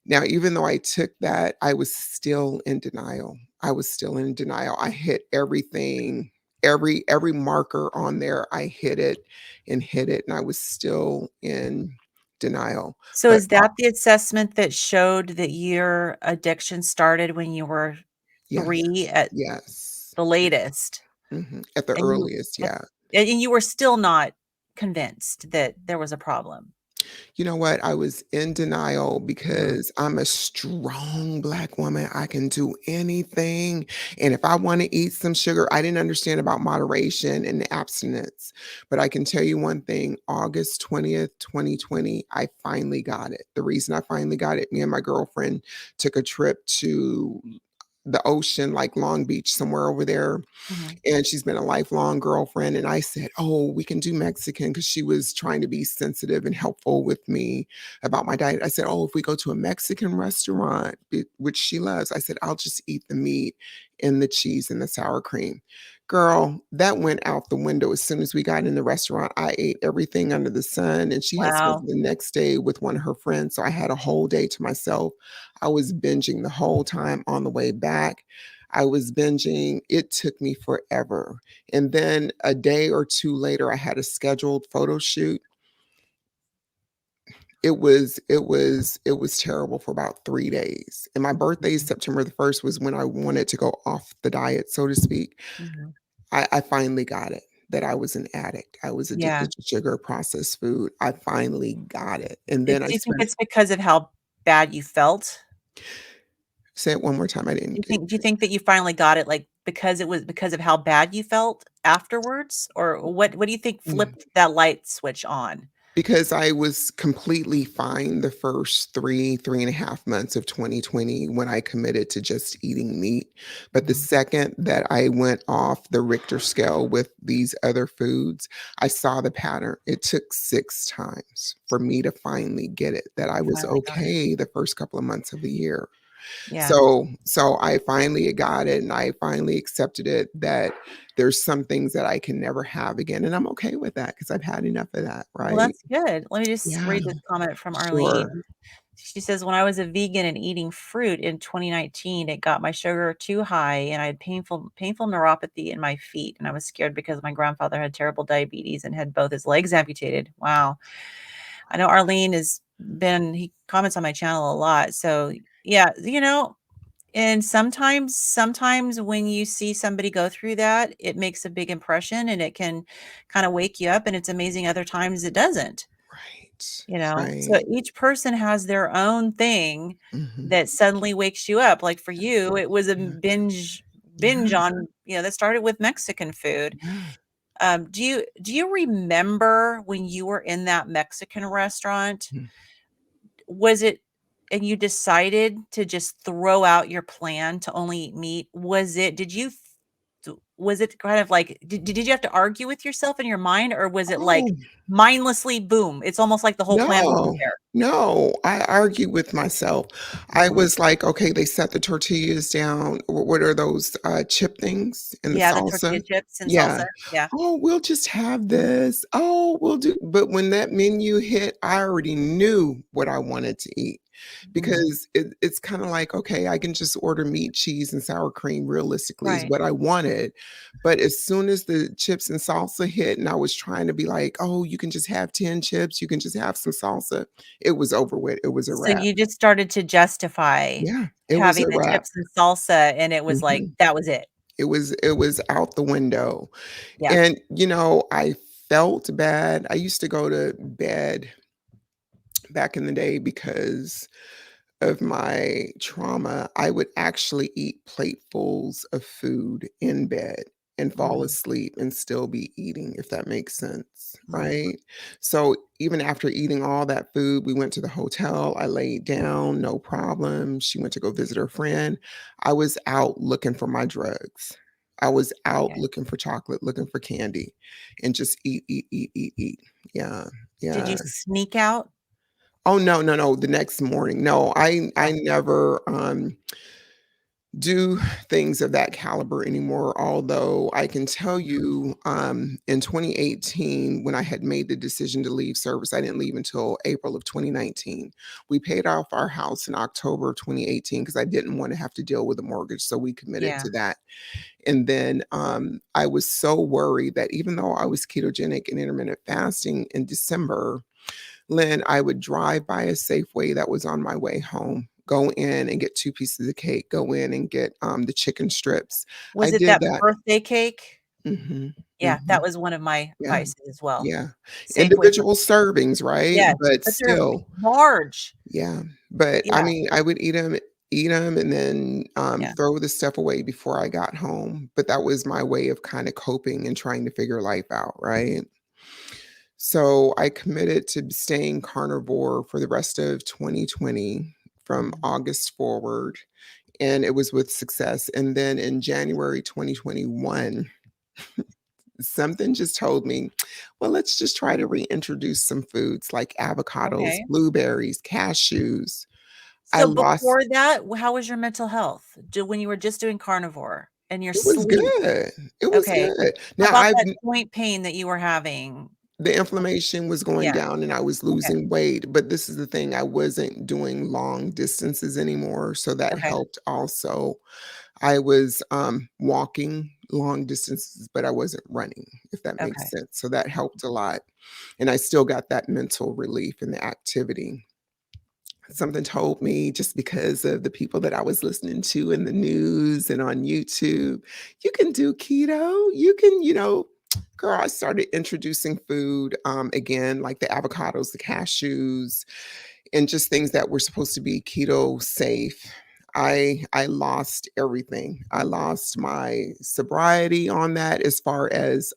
Now, even though I took that, I was still in denial. I was still in denial. I hit everything, every marker on there. I hit it and hit it, and I was still in denial. So But is that the assessment that showed that your addiction started when you were 3 yes, at yes, the latest? at the And you earliest, at yeah. and you were still not convinced that there was a problem? You know what? I was in denial Mhm. because I'm a strong Black woman. I can do anything. And if I want to eat some sugar, I didn't understand about moderation and abstinence. But I can tell you one thing, August 20th, 2020, I finally got it. The reason I finally got it, me and my girlfriend took a trip to the ocean, like Long Beach, somewhere over there, Mhm. and she's been a lifelong girlfriend. And I said, "Oh, we can do Mexican," because she was trying to be sensitive and helpful with me about my diet. I said, "Oh, if we go to a Mexican restaurant, which she loves," I said, "I'll just eat the meat and the cheese and the sour cream." Girl, that went out the window as soon as we got in the restaurant. I ate everything under the sun, and she had spent Wow. the next day with one of her friends. So I had a whole day to myself. I was binging the whole time on the way back. I was binging. It took me forever. And then a day or two later, I had a scheduled photo shoot. It was terrible for about 3 days. And my birthday, September the 1st, was when I wanted to go off the diet, so to speak. Mhm. I finally got it, that I was an addict. I was Yeah. addicted to sugar, processed food. I finally got it. And Do then I you think spent it's because of how bad you felt? say it one more time. I didn't get Do you think that you finally got it, like, because it was because of how bad you felt afterwards? Or what do you think mm. flipped that light switch on? Because I was completely fine the first 3.5 months of 2020 when I committed to just eating meat. But the Mhm. second that I went off the Richter scale with these other foods, I saw the pattern. It took 6 times for me to finally get it, that I You was finally got it. okay the first couple of months of the year. Yeah. So I finally got it, and I finally accepted it, that there's some things that I can never have again. And I'm okay with that because I've had enough of that, Well, right? that's good. Let me just Yeah, read this comment from Arlene. sure. She says, "When I was a vegan and eating fruit in 2019, it got my sugar too high and I had painful neuropathy in my feet, and I was scared because my grandfather had terrible diabetes and had both his legs amputated." Wow. I know Arlene he comments on my channel a lot. So, yeah, and sometimes when you see somebody go through that, it makes a big impression and it can kind of wake you up, and it's amazing other times it doesn't. Right, So right. each person has their own thing Mhm. that suddenly wakes you up. Like for you, it was a Yeah, binge yeah, on, that started with Mexican food. yeah. Do you remember when you were in that Mexican restaurant? Mm. Was it and you decided to just throw out your plan to only eat meat? Was it kind of like, did you have to argue with yourself in your mind, or was it like Oh, mindlessly, boom, it's almost like the whole plan wasn't no, there? no, I argue with myself. I Mhm. was like, "Okay, they set the tortillas down." What are those, chip things in the Yeah, the tortilla salsa? chips and Yeah. salsa. Yeah. "Oh, we'll just have this. Oh, we'll do," but when that menu hit, I already knew what I wanted to eat, Mhm. because it's kinda like, okay, I can just order meat, cheese, and sour cream, realistically, is Right. what I wanted. But as soon as the chips and salsa hit, and I was trying to be like, "Oh, you can just have 10 chips, you can just have some salsa," it was over with, it was a So wrap. you just started to justify Yeah, it was having a the wrap. chips and salsa, and it was like, Mhm. that was it. It was out the window. Yeah. And, I felt bad. I used to go to bed back in the day because of my trauma. I would actually eat platefuls of food in bed and fall Mhm. asleep and still be eating, if that makes sense, Mhm. right? So even after eating all that food, we went to the hotel. I laid down, no problem. She went to go visit her friend. I was out looking for my drugs. I was out Okay. looking for chocolate, looking for candy, and just eat, eat, eat, eat, eat. Yeah, Did you yeah. sneak out? Oh, no, no, no, the next morning. No, I Oh, never, do things of that caliber anymore, although I can tell you, in 2018, when I had made the decision to leave service, I didn't leave until April of 2019. We paid off our house in October of 2018 because I didn't wanna have to deal with a mortgage, so we committed yeah. to that. And then, I was so worried that even though I was ketogenic and intermittent fasting in December, Lynn, I would drive by a Safeway that was on my way home, go in and get 2 pieces of cake, go in and get, the chicken strips. I Was it did that that. birthday cake? Mhm, Yeah, that mhm. was one of my Yeah, vices as well. yeah. Safeway Individual servings, right? Yes, But but they're still, large. yeah. But, I Yeah, mean, I would eat them, and then, yeah. throw the stuff away before I got home, but that was my way of kinda coping and trying to figure life out, right? So I committed to staying carnivore for the rest of 2020 from Mhm. August forward, and it was with success. And then in January 2021, something just told me, well, let's just try to reintroduce some foods like avocados, Okay. blueberries, cashews. I So lost before that, how was your mental health? When you were just doing carnivore and your It was sleep? good. It was Okay. good. How Now about I've that joint pain that you were having? The inflammation was going Yeah. down and I was Okay. losing weight, but this is the thing, I wasn't doing long distances anymore, so that Okay. helped also. I was, walking long distances, but I wasn't running, if that makes Okay. sense, so that helped a lot, and I still got that mental relief in the activity. Something told me, just because of the people that I was listening to in the news and on YouTube, "You can do keto, you can," girl, I started introducing food, again, like the avocados, the cashews, and just things that were supposed to be keto safe. I lost everything. I lost my sobriety on that as far as,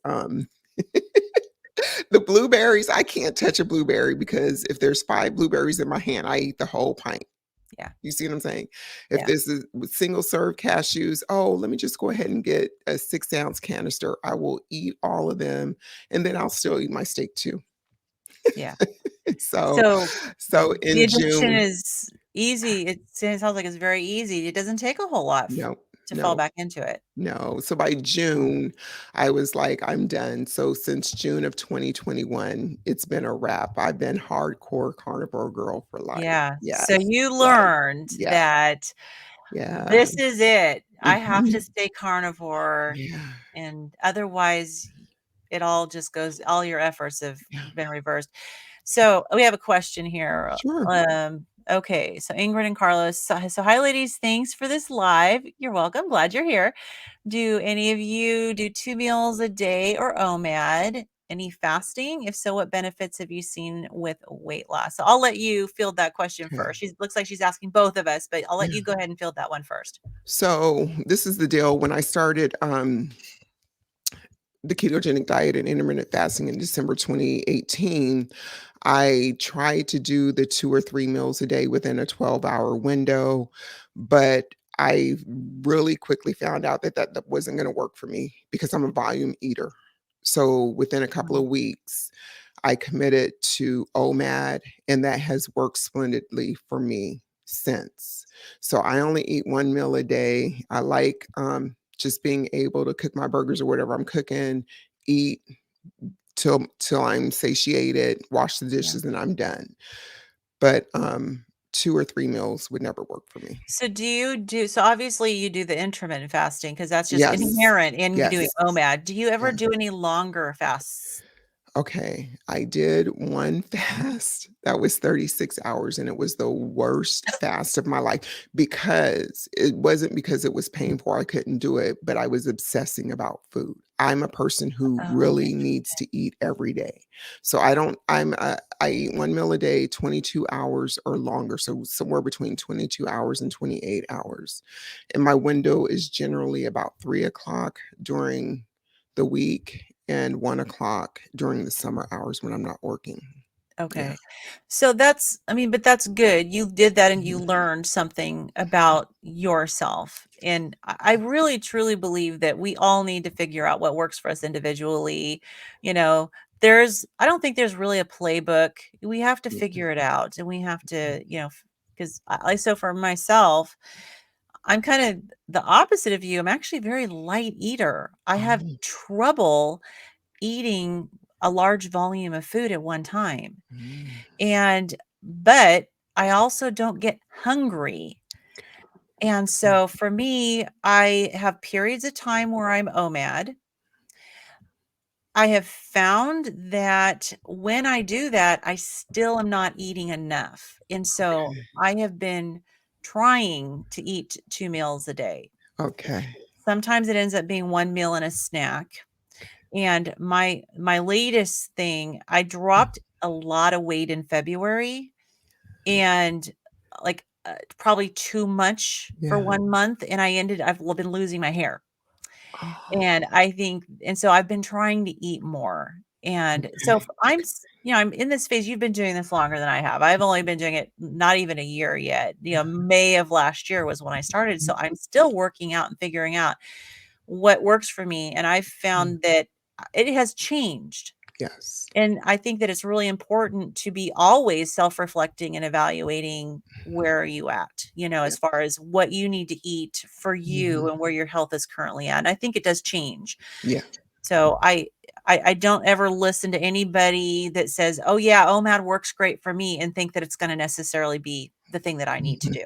the blueberries. I can't touch a blueberry because if there's 5 blueberries in my hand, I eat the whole pint. Yeah. You see what I'm saying? If Yeah. this is with single serve cashews, oh, let me just go ahead and get a 6-ounce canister. I will eat all of them, and then I'll still eat my steak too. Yeah. So So so the in addiction June. is easy. It sounds like it's very easy. It doesn't take a whole lot No, to fall no, back into it. no. So by June, I was like, "I'm done." So since June of 2021, it's been a wrap. I've been hardcore carnivore girl for life. Yeah. So Yes, you yes, learned yeah, that yeah. this is it. I have to Mhm. stay carnivore, Yeah, and otherwise it all just goes, all your efforts have yeah. been reversed. So we have a question here. Sure. Okay. So Ingrid and Carlos. So hi, ladies. Thanks for this live. You're welcome. Glad you're here. Do any of you do 2 meals a day or OMAD? Any fasting? If so, what benefits have you seen with weight loss? So I'll let you field that question Okay. first. She looks like she's asking both of us, but I'll let Yeah. you go ahead and field that one first. So this is the deal. When I started, the ketogenic diet and intermittent fasting in December 2018, I tried to do the 2 or 3 meals a day within a 12-hour window, but I really quickly found out that wasn't gonna work for me because I'm a volume eater. So within a couple of Mhm. weeks, I committed to OMAD, and that has worked splendidly for me since. So I only eat 1 meal a day. I like, just being able to cook my burgers or whatever I'm cooking, eat till I'm satiated, wash the Yeah. dishes, and I'm done. But, 2 or 3 meals would never work for me. So do you do, so obviously you do the intermittent fasting because that's just Yes. inherent in you doing Yes. OMAD. Do you ever Yes. do any longer fasts? Okay, I did one fast that was 36 hours, and it was the worst fast of my life because it wasn't because it was painful, I couldn't do it, but I was obsessing about food. I'm a person who Oh, really needs to eat every day. So I don't I eat 1 meal a day, 22 hours or longer, so somewhere between 22 hours and 28 hours. And my window is generally about 3 o'clock during the week and 1 o'clock during the summer hours when I'm not working. Yeah. okay. So that's, I mean, but that's good. You did that and you Mhm. learned something about yourself. And I really truly believe that we all need to figure out what works for us individually. You know, I don't think there's really a playbook. We have to Yeah. figure it out, and we have to, because so for myself, I'm kind of the opposite of you. I'm actually a very light eater. I have Oh. trouble eating a large volume of food at one time. Mm. But I also don't get hungry. And Mm. so for me, I have periods of time where I'm OMAD. I have found that when I do that, I still am not eating enough. And so I have been trying to eat 2 meals a day. Okay. Sometimes it ends up being 1 meal and a snack. And my latest thing, I dropped a lot of weight in February, and like probably too much for Yeah. 1 month, and I've been losing my hair. Oh, And I think, and so I've been trying to eat more. And so okay. I'm in this phase. You've been doing this longer than I have. I've only been doing it not even a year yet. May of last year was when I started. So I'm still working out and figuring out what works for me. And I've Mm. found that it has changed. Yes. And I think that it's really important to be always self-reflecting and evaluating where are you at, Yeah. as far as what you need to eat for you Mhm. and where your health is currently at. And I think it does change. Yeah. So I don't ever listen to anybody that says, "Oh yeah, OMAD works great for me," and think that it's going to necessarily be the thing that I need to Mhm. do.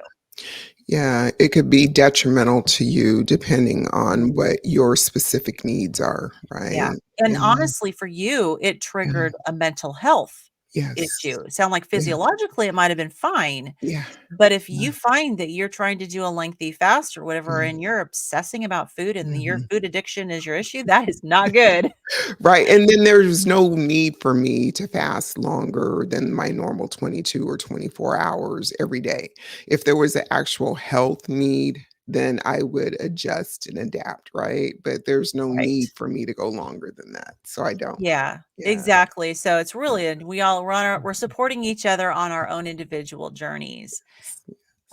Yeah, it could be detrimental to you depending on Mhm. what your specific needs are, Yeah. right? And Yeah, honestly, for you, it yeah, triggered a mental health yes, issue. It sound like yeah, physiologically it might have been fine, yeah, but if yeah, you find that you're trying to do a lengthy fast or whatever, mm, and you're obsessing about food and your mhm. food addiction is your issue, that is not good. Right, and then there's no need for me to fast longer than my normal 22 or 24 hours every day. If there was an actual health need, then I would adjust and adapt, right? But there's no Right. need for me to go longer than that, so I don't. Yeah, Yeah. exactly. So it's Yeah. really and we're Mhm. supporting each other on our own individual journeys. Yes,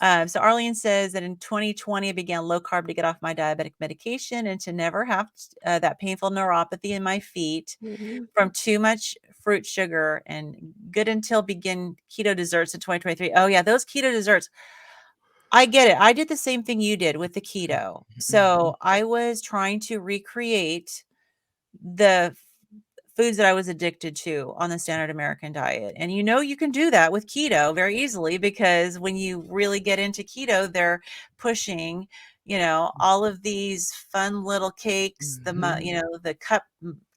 yes. So Arlene says that in 2020, I began low carb to get off my diabetic medication and to never have that painful neuropathy in my feet Mhm. from too much fruit sugar and good until begin keto desserts in 2023. Oh yeah, those keto desserts. I get it. I did the same thing you did with the keto. Mhm. So I was trying to recreate the foods that I was addicted to on the standard American diet. And you can do that with keto very easily because when you really get into keto, they're pushing, all of these fun little cakes, Mhm. the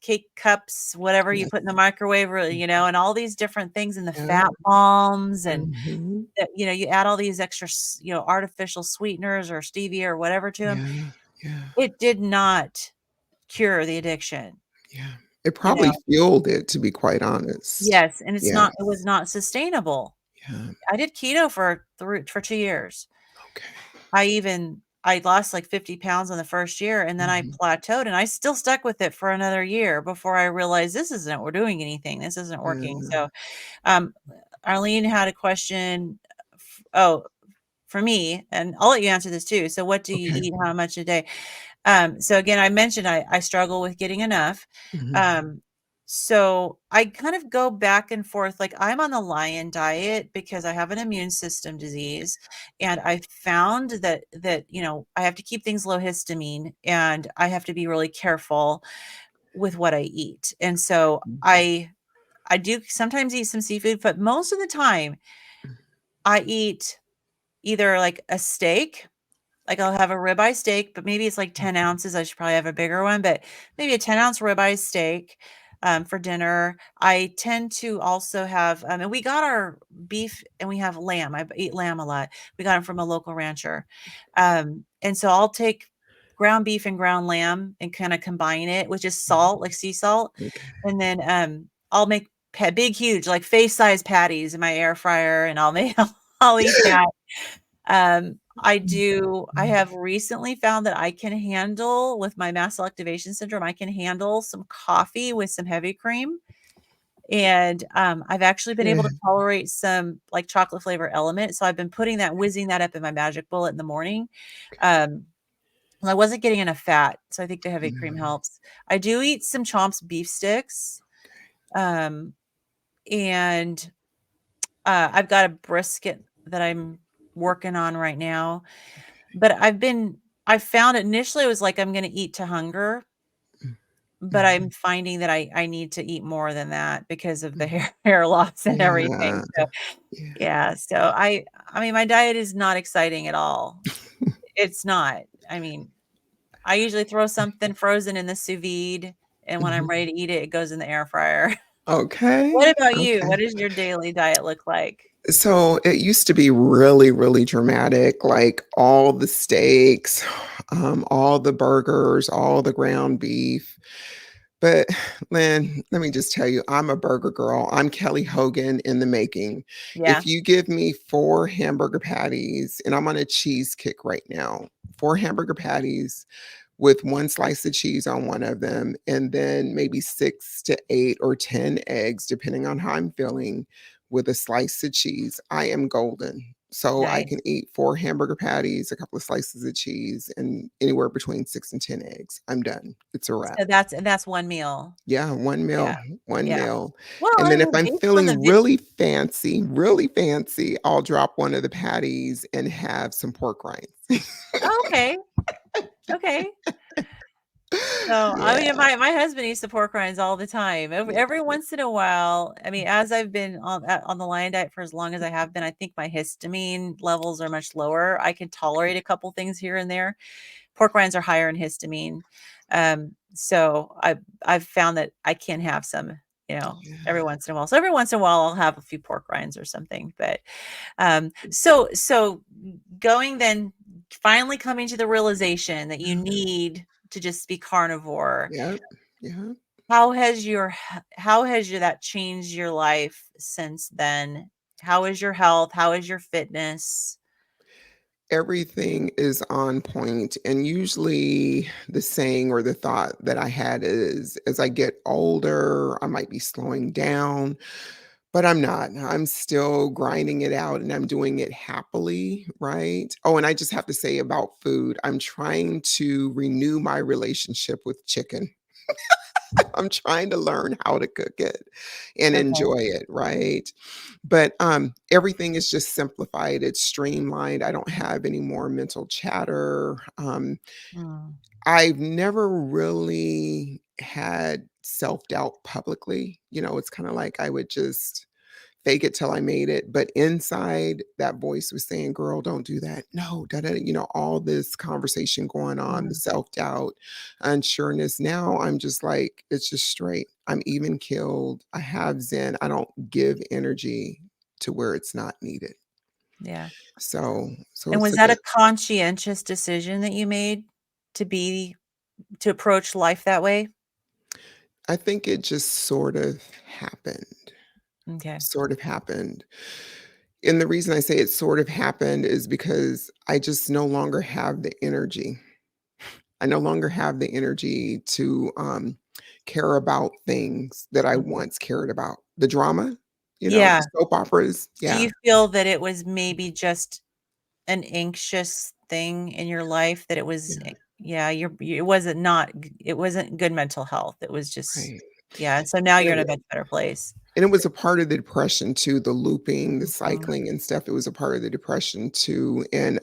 cake cups, whatever you Yes. put in the microwave, or, and all these different things in the Yeah. fat bombs and Mhm. you add all these extra, artificial sweeteners or stevia or whatever to them. Yeah, yeah, It did not cure the addiction, yeah. It you probably know. fueled it, to be quite honest. Yes, and it was Yes. not sustainable. Yeah. I did keto for 2 years. Okay. I lost like 50 pounds in the first year, and then I Mhm. plateaued, and I still stuck with it for another year before I realized this isn't we're doing anything. This isn't working. Yeah. So, um, Arlene had a question. Oh, for me, and I'll let you answer this too. So, what do you Okay. eat? How much a day? So again, I mentioned I struggle with getting enough. Mhm. Um, so I kind of go back and forth. Like I'm on the lion diet because I have an immune system disease, and I found that I have to keep things low histamine, and I have to be really careful with what I eat. And so Mhm. I do sometimes eat some seafood, but most of the time I eat either like a steak, like, I'll have a ribeye steak, but maybe it's like 10 ounces. I should probably have a bigger one, but maybe a 10-ounce ribeye steak, for dinner. I tend to also have, and we got our beef and we have lamb. I eat lamb a lot. We got them from a local rancher. And so I'll take ground beef and ground lamb and kind of combine it with just salt, like sea salt. Okay. And then, I'll make big, huge, like face size patties in my air fryer and I'll make, I'll eat that. I Mhm. have recently found that I can handle with my mast cell activation syndrome, I can handle some coffee with some heavy cream. And I've actually been able to Good. tolerate some like chocolate flavor element. So I've been whizzing that up in my magic bullet in the morning. Um, well, I wasn't getting enough fat. So I think the heavy cream Mm. helps. I do eat some Chomps beef sticks. Um, and I've got a brisket that I'm working on right now. But I found initially it was like I'm gonna eat to hunger, Mm. but I'm Mhm. finding that I need to eat more than that because of the Mhm. hair loss and everything. Yeah. So, Yeah. yeah, so I mean, my diet is not exciting at all. It's not. I mean, I usually throw something frozen in the sous vide, and when I'm Mhm. ready to eat it, it goes in the air fryer. What Okay. about you? Okay. What does your daily diet look like? So it used to be really, really dramatic, like all the steaks, all the burgers, all the ground beef. But Lynn, let me just tell you, I'm a burger girl. I'm Kelly Hogan in the making. Yeah, If you give me 4 hamburger patties, and I'm on a cheese kick right now, 4 hamburger patties with 1 slice of cheese on one of them, and then maybe 6 to 8 or 10 eggs, depending on how I'm feeling, with a slice of cheese. I am golden. So I can nice. eat 4 hamburger patties, a couple of slices of cheese, and anywhere between 6 and 10 eggs. I'm done. It's a wrap. So that's one meal. Yeah, one Yeah, meal, one yeah. meal. Well, And I then if mean, I'm based on the feeling really fancy, I'll drop one of the patties and have some pork rinds. oh, okay, okay. So, I Yeah. mean, my husband eats the pork rinds all the time. Every once in a while, I mean, as I've been on the lion diet for as long as I have been, I think my histamine levels are much lower. I can tolerate a couple things here and there. Pork rinds are higher in histamine. So I've found that I can have some, every Yeah. once in a while. So every once in a while I'll have a few pork rinds or something. But so going then finally coming to the realization that you need to just be carnivore. Yep. Yeah. How has that changed your life since then? How is your health? How is your fitness? Everything is on point. And usually the saying or the thought that I had is as I get older, I might be slowing down, but I'm not. I'm still grinding it out and I'm doing it happily, right? Oh, and I just have to say about food, I'm trying to renew my relationship with chicken. I'm trying to learn how to cook it and Okay. enjoy it, right? But everything is just simplified, it's streamlined. I don't have any more mental chatter. Mm, I've never really had self-doubt publicly. It's kind of like I would just fake it till I made it. But inside, that voice was saying, girl, don't do that. No, da, da, all this conversation going on, the mm, self doubt, unsureness. Now I'm just like, it's just straight. I'm even killed. I have Zen. I don't give energy to where it's not needed. yeah. So And it's was a that a good, conscientious decision that you made to be to approach life that way? I think it just Okay. sort of happened. And the reason I say it sort of happened is because I just no longer have the energy. I no longer have the energy to care about things that I Mhm. once cared about. The drama, the Yeah. soap operas. Do Yeah. you feel that it was maybe just an anxious thing in your life that it was Yeah. yeah, it wasn't it wasn't good mental health. It was just Right. yeah, and so now And you're it, in a wa- much better place. and it was a part of the depression too, the looping, the Mhm. cycling and stuff. It was a part of the depression too. And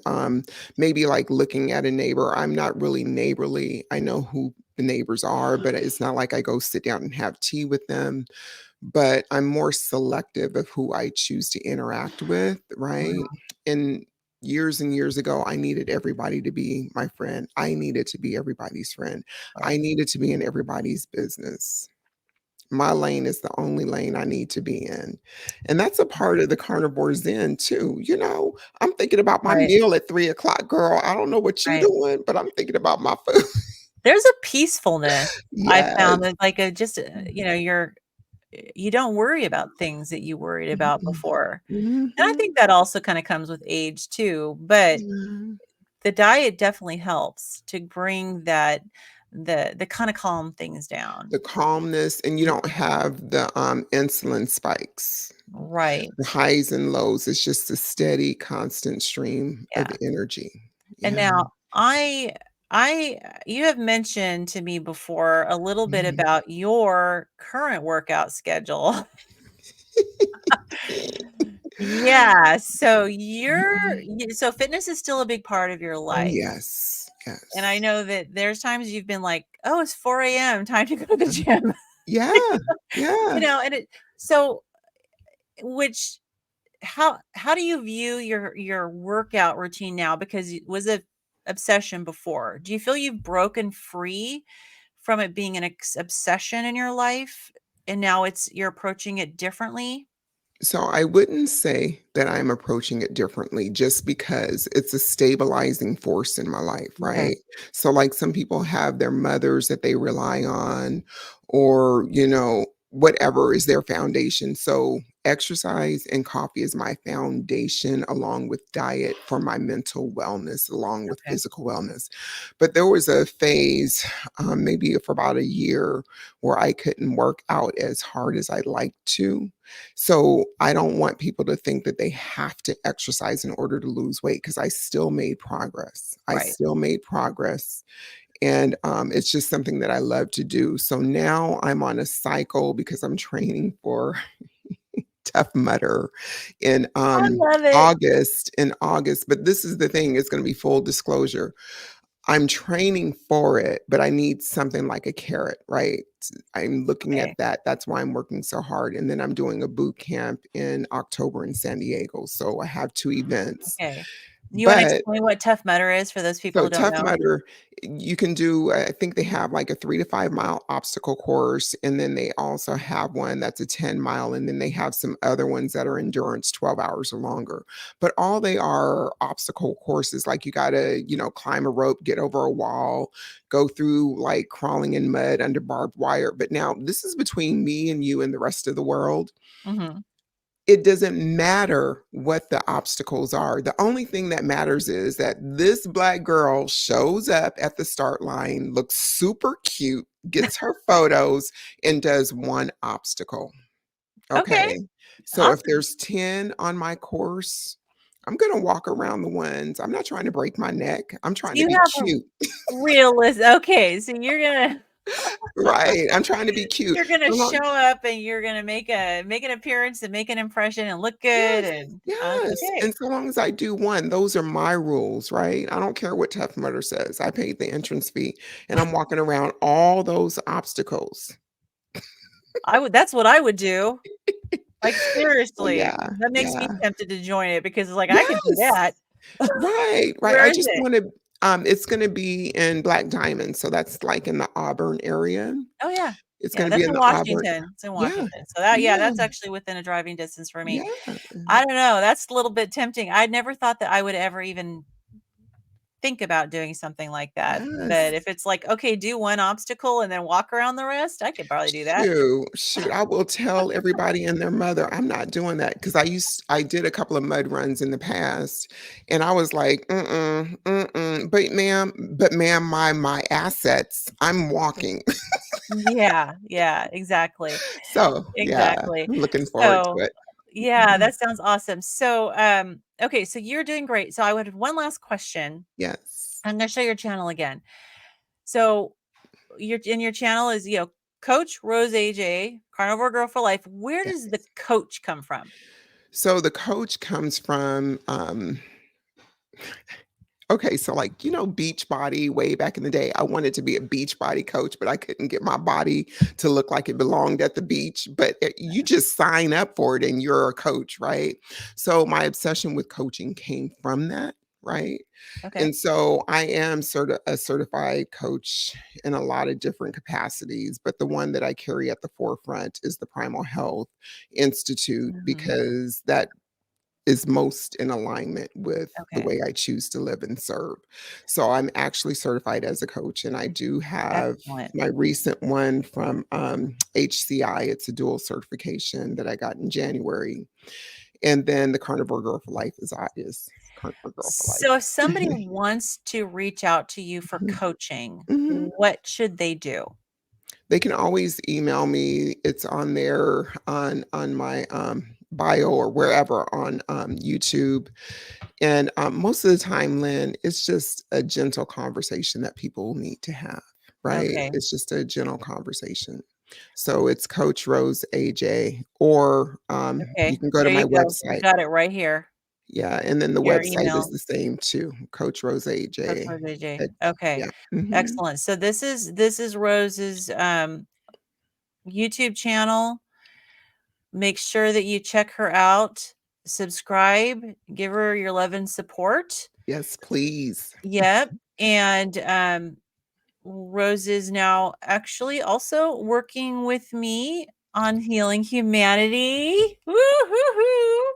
maybe like looking at a neighbor, I'm not really neighborly. I know who the neighbors are, but it's not like I go sit down and have tea with them. But I'm more selective of who I choose to interact with, right? Mhm. And years ago, I needed everybody to be my friend. I needed to be everybody's friend. I Right. needed to be in everybody's business. My lane is the only lane I need to be in. And that's a part of the carnivore zen too. I'm thinking about my Right. meal at 3 o'clock, girl. I don't know what you're Right. doing, but I'm thinking about my food. There's a peacefulness I found Yes. that like a just you don't worry about things that you worried about Mhm. before. And I think Mhm. that also kind of comes with age too, but Yeah. the diet definitely helps to bring the kind of calm things down. The calmness, and you Mhm. don't have the, insulin spikes, Right. the highs and lows. It's just a steady, constant stream of Yeah. energy. And Yeah. now I you have mentioned to me before a little bit Mhm. about your current workout schedule. Yeah, so Mhm. so fitness is still a big part of your Oh, life. yes. And I Yes. know that there's times you've been like, "Oh, it's 4 AM, time to go to the Mhm. gym." Yeah. Yeah. And it so which how do you view your workout routine now? Because it was a obsession before. Do you feel you've broken free from it being an obsession in your life and now you're approaching it differently? So I wouldn't say that I'm approaching it differently just because it's a stabilizing force in my life, Okay. right? So like some people have their mothers that they rely on or, whatever is their foundation. So exercise and coffee is my foundation along with diet for my mental wellness, along with Okay. physical wellness. But there was a phase, maybe for about a year, where I couldn't work out as hard as I'd like to, so I don't want people to think that they have to exercise in order to lose weight because I still made progress. I Right. still made progress. And it's just something that I love to do. So now I'm on a cycle because I'm training for Tough Mudder in I love it. August. In August, but this is the thing, it's going to be full disclosure. I'm training for it, but I need something like a carrot, right? I'm looking Okay. at that. That's why I'm working so hard. And then I'm doing a boot camp in October in San Diego. So I have 2 events. Okay. You want to But explain what Tough Mudder is for those people so who don't Tough know? Mudder, you can do, I think they have like a 3 to 5 mile obstacle course. And then they also have one that's a 10 mile. And then they have some other ones that are endurance, 12 hours or longer. But all they are obstacle courses. Like you got to, climb a rope, get over a wall, go through like crawling in mud under barbed wire. But now this is between me and you and the rest of the world. Mm-hmm. It doesn't matter what the obstacles are. The only thing that matters is that this Black girl shows up at the start line, looks super cute, gets her photos, and does one obstacle. Okay. Okay. So if Awesome. there's 10 on my course, I'm going to walk around the ones. I'm not trying to break my neck. I'm So trying to you be have a cute. realist. Okay. So Right. I'm trying to be cute. you're gonna So long, show up and you're gonna make an appearance and make an impression and look good yes, and yes. okay. And so long as I do one, those are my rules, right? I don't care what Tough Mudder says. I paid the entrance fee and I'm walking around all those obstacles. That's what I would do. Like So seriously. yeah, That makes me yeah. tempted to join it because it's like I could do Yes. that. Right, right. Where I is just it? want to it's going to be in Black Diamond, so that's like in the Auburn area. Oh yeah. It's Yeah, going to be that's in in the Auburn. Washington. It's in Yeah. Washington. So that yeah, Yeah. that's actually within a driving distance for me. Yeah. I don't know. That's a little bit tempting. I never thought that I would ever even think about doing something like that. Yes. But if it's like, okay, do one obstacle and then walk around the rest, I could probably do that. Shoot, I will tell everybody and their mother, I'm not doing that because I did a couple of mud runs in the past, and I was like, mm-mm, mm-mm. But ma'am, my assets, I'm walking. Yeah, yeah, exactly. So yeah, Exactly. I'm looking forward So, to it. yeah, Mhm. that sounds awesome. So, okay, so you're doing great. So I would have one last question. Yes. I'm gonna show your channel again. So your channel is, Coach Rose AJ, Carnivore Girl for Life. Where does the Yes. coach come from? So the coach comes from okay, so like, Beachbody way back in the day, I wanted to be a Beachbody coach, but I couldn't get my body to look like it belonged at the beach. But you just sign up for it and you're a coach, right? So my obsession with coaching came from that, right? Okay. And so I am a certified coach in a lot of different capacities, but the one that I carry at the forefront is the Primal Health Institute Mhm. because that is most in alignment with the Okay. way I choose to live and serve. So I'm actually certified as a coach, and I do have Excellent. my recent one from HCI. It's a dual certification that I got in January. And then the Carnivore Girl for Life is obvious. Carnivore Girl for So if Life. somebody wants to reach out to you for Mhm. coaching, Mhm. what should they do? They can always email me. It's on there on my bio or wherever on YouTube. And most of the time, Lynn, it's just a gentle conversation that people need to have, right? Okay. It's just a gentle conversation. So it's Coach Rose AJ, or you Okay. can go to There my you go. I've website. got it right here. Yeah. And then the Your website is email, the same too, Coach Rose Coach AJ. Rose AJ. At- Okay. yeah. Mhm. Excellent. So this is Rose's YouTube channel. Make sure that you check her out, subscribe, give her your love and support. Yes, please. Yep. And Rose is now actually also working with me on healing humanity. Woo-hoo-hoo.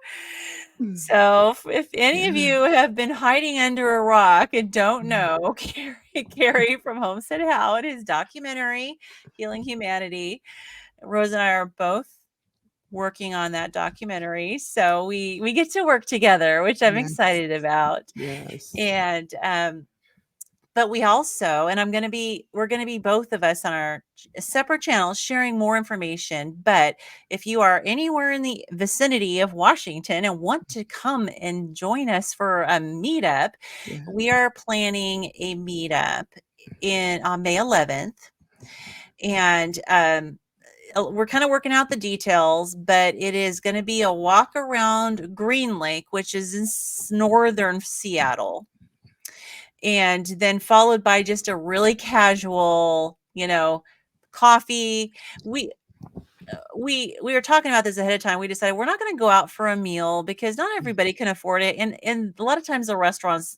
Mm. So if any of Yeah. you have been hiding under a rock and don't Mm. know, Carrie from Homestead How, his documentary, Healing Humanity, Rose and I are both working on that documentary. So we get to work together, which I'm Yes. excited about. Yes. And but we also, and we're going to be both of us on our separate channels sharing more information. But if you are anywhere in the vicinity of Washington and want to come and join us for a meetup, Yeah. we are planning a meetup on May 11th. And we're kind of working out the details, but it is going to be a walk around Green Lake, which is in northern Seattle. and then followed by just a really casual, coffee. We were talking about this ahead of time. We decided we're not going to go out for a meal because not everybody can afford it, and a lot of times the restaurants,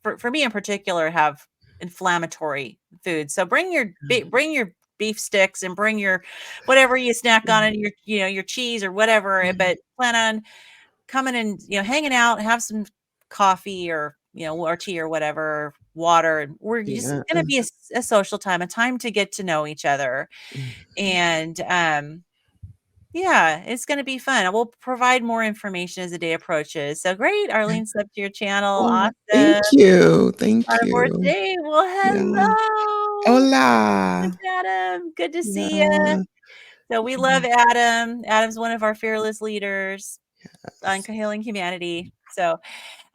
for me in particular, have inflammatory food. So bring your beef sticks and bring your whatever you snack on, and your cheese or whatever, but plan on coming and hanging out, have some coffee or tea or whatever, water, and we're just Yeah. going to be a social time, a time to get to know each other. And yeah, it's going to be fun. I will provide more information as the day approaches. So great, Arlene, sub to your channel. Oh, thank Awesome. you. Thank Carnivore you. today. Well, Yeah. hello. Hola. It's Adam. Good to see you. Yeah. So we love Adam. Adam's one of our fearless leaders on Healing Humanity. So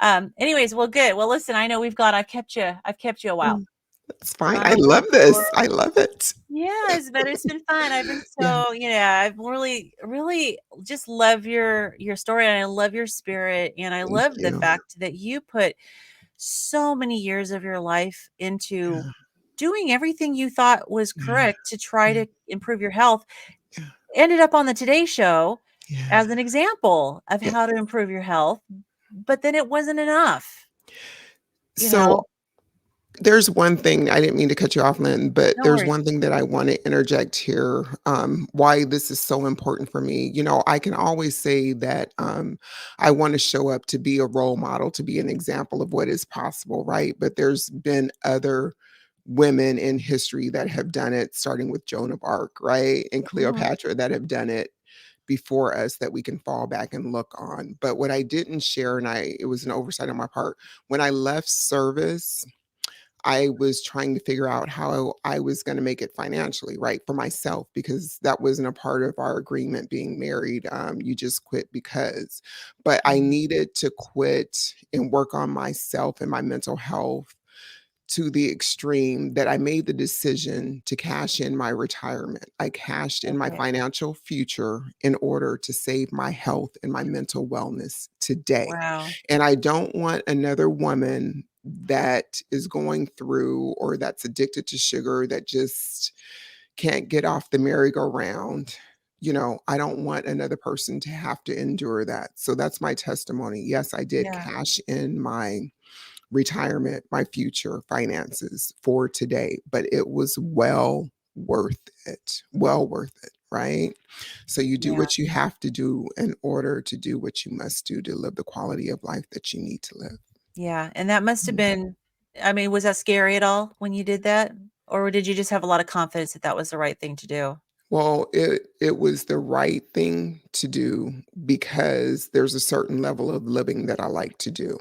anyways, well, good. Well, listen, I know I've kept you a while. That's fine. I Um, love this. I love it. Yes, but it's been fun. I've been Yeah. I've really, really just love your story, and I love your spirit, and I Thank love the you. fact that you put so many years of your life into Yeah. doing everything you thought was Yeah. correct to try Yeah. to improve your health. Yeah. Ended up on the Today Show Yeah. as an example of Yeah. how to improve your health, but then it wasn't enough, you So know? there's one thing, I didn't mean to cut you off, Lynn, but No there's worries. one thing that I want to interject here, why this is so important for me. I can always say that I want to show up to be a role model, to be an example of what is possible, right? But there's been other women in history that have done it, starting with Joan of Arc, right? And Mhm. Cleopatra, that have done it before us, that we can fall back and look on. But what I didn't share, and it was an oversight on my part, when I left service, I was trying to figure out how I was going to make it financially, right, for myself, because that wasn't a part of our agreement being married. You just quit because, but I Mhm. needed to quit and work on myself and my mental health to the extreme that I made the decision to cash in my retirement. I cashed in my Okay. financial future in order to save my health and my mental wellness today. Wow. And I don't want another woman that is going through, or that's addicted to sugar, that just can't get off the merry-go-round. I don't want another person to have to endure that. So that's my testimony. Yes, I did Yeah. cash in my retirement, my future finances for today, but it was well worth it. Well worth it, right? So you do Yeah. what you have to do in order to do what you must do to live the quality of life that you need to live. Yeah, and that must have Mm. been, I mean, was that scary at all when you did that? Or did you just have a lot of confidence that that was the right thing to do? Well, it was the right thing to do because there's a certain level of living that I like to do.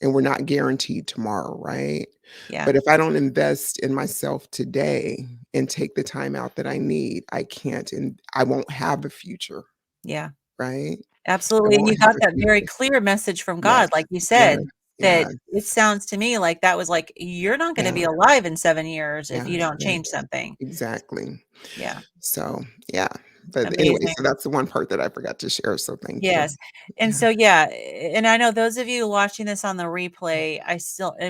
And we're not guaranteed tomorrow, right? Yeah. But if I don't invest in myself today and take the time out that I need, I can't, and I won't have a future, Yeah. right? I Absolutely. And won't you have got a that very future. clear message from Yes. God, like you Yes. said, that Yes. it sounds to me like that was like, you're not going to Yeah. be alive in 7 years if Yeah. you don't Yes. change something. Exactly. Yeah. So, yeah. But anyway, Amazing. so that's the one part that I forgot to share. So thank you. Yes. And Yeah. so, yeah, and I know those of you watching this on the replay, I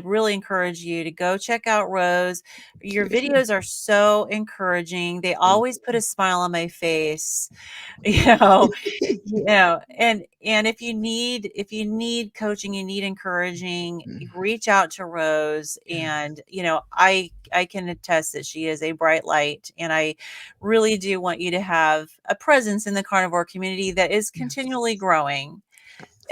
really encourage you to go check out Rose. Your Thank you. videos are so encouraging. They Thank always put a smile on my face. you know and if you need coaching, you need encouraging, you. reach out to Rose. And I can attest that she is a bright light, and I really do want you to have a presence in the carnivore community that is Yes. continually growing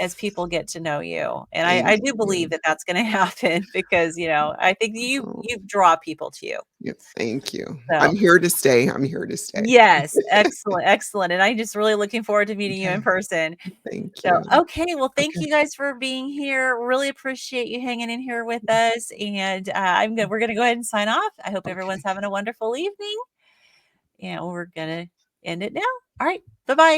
as Yes. people get to know you. And Thank I do believe you. that that's going to happen because I think you Oh, you draw people to you. yeah, thank you. So I'm here to stay. I'm here to stay. yes, excellent, excellent. And I'm just really looking forward to meeting you in Okay. person. Thank So, you. okay, well, thank Okay. you guys for being here. Really appreciate you hanging in here with us. And we're gonna go ahead and sign off. I hope everyone's Okay. having a wonderful evening. And we're gonna end it now. All right, bye bye.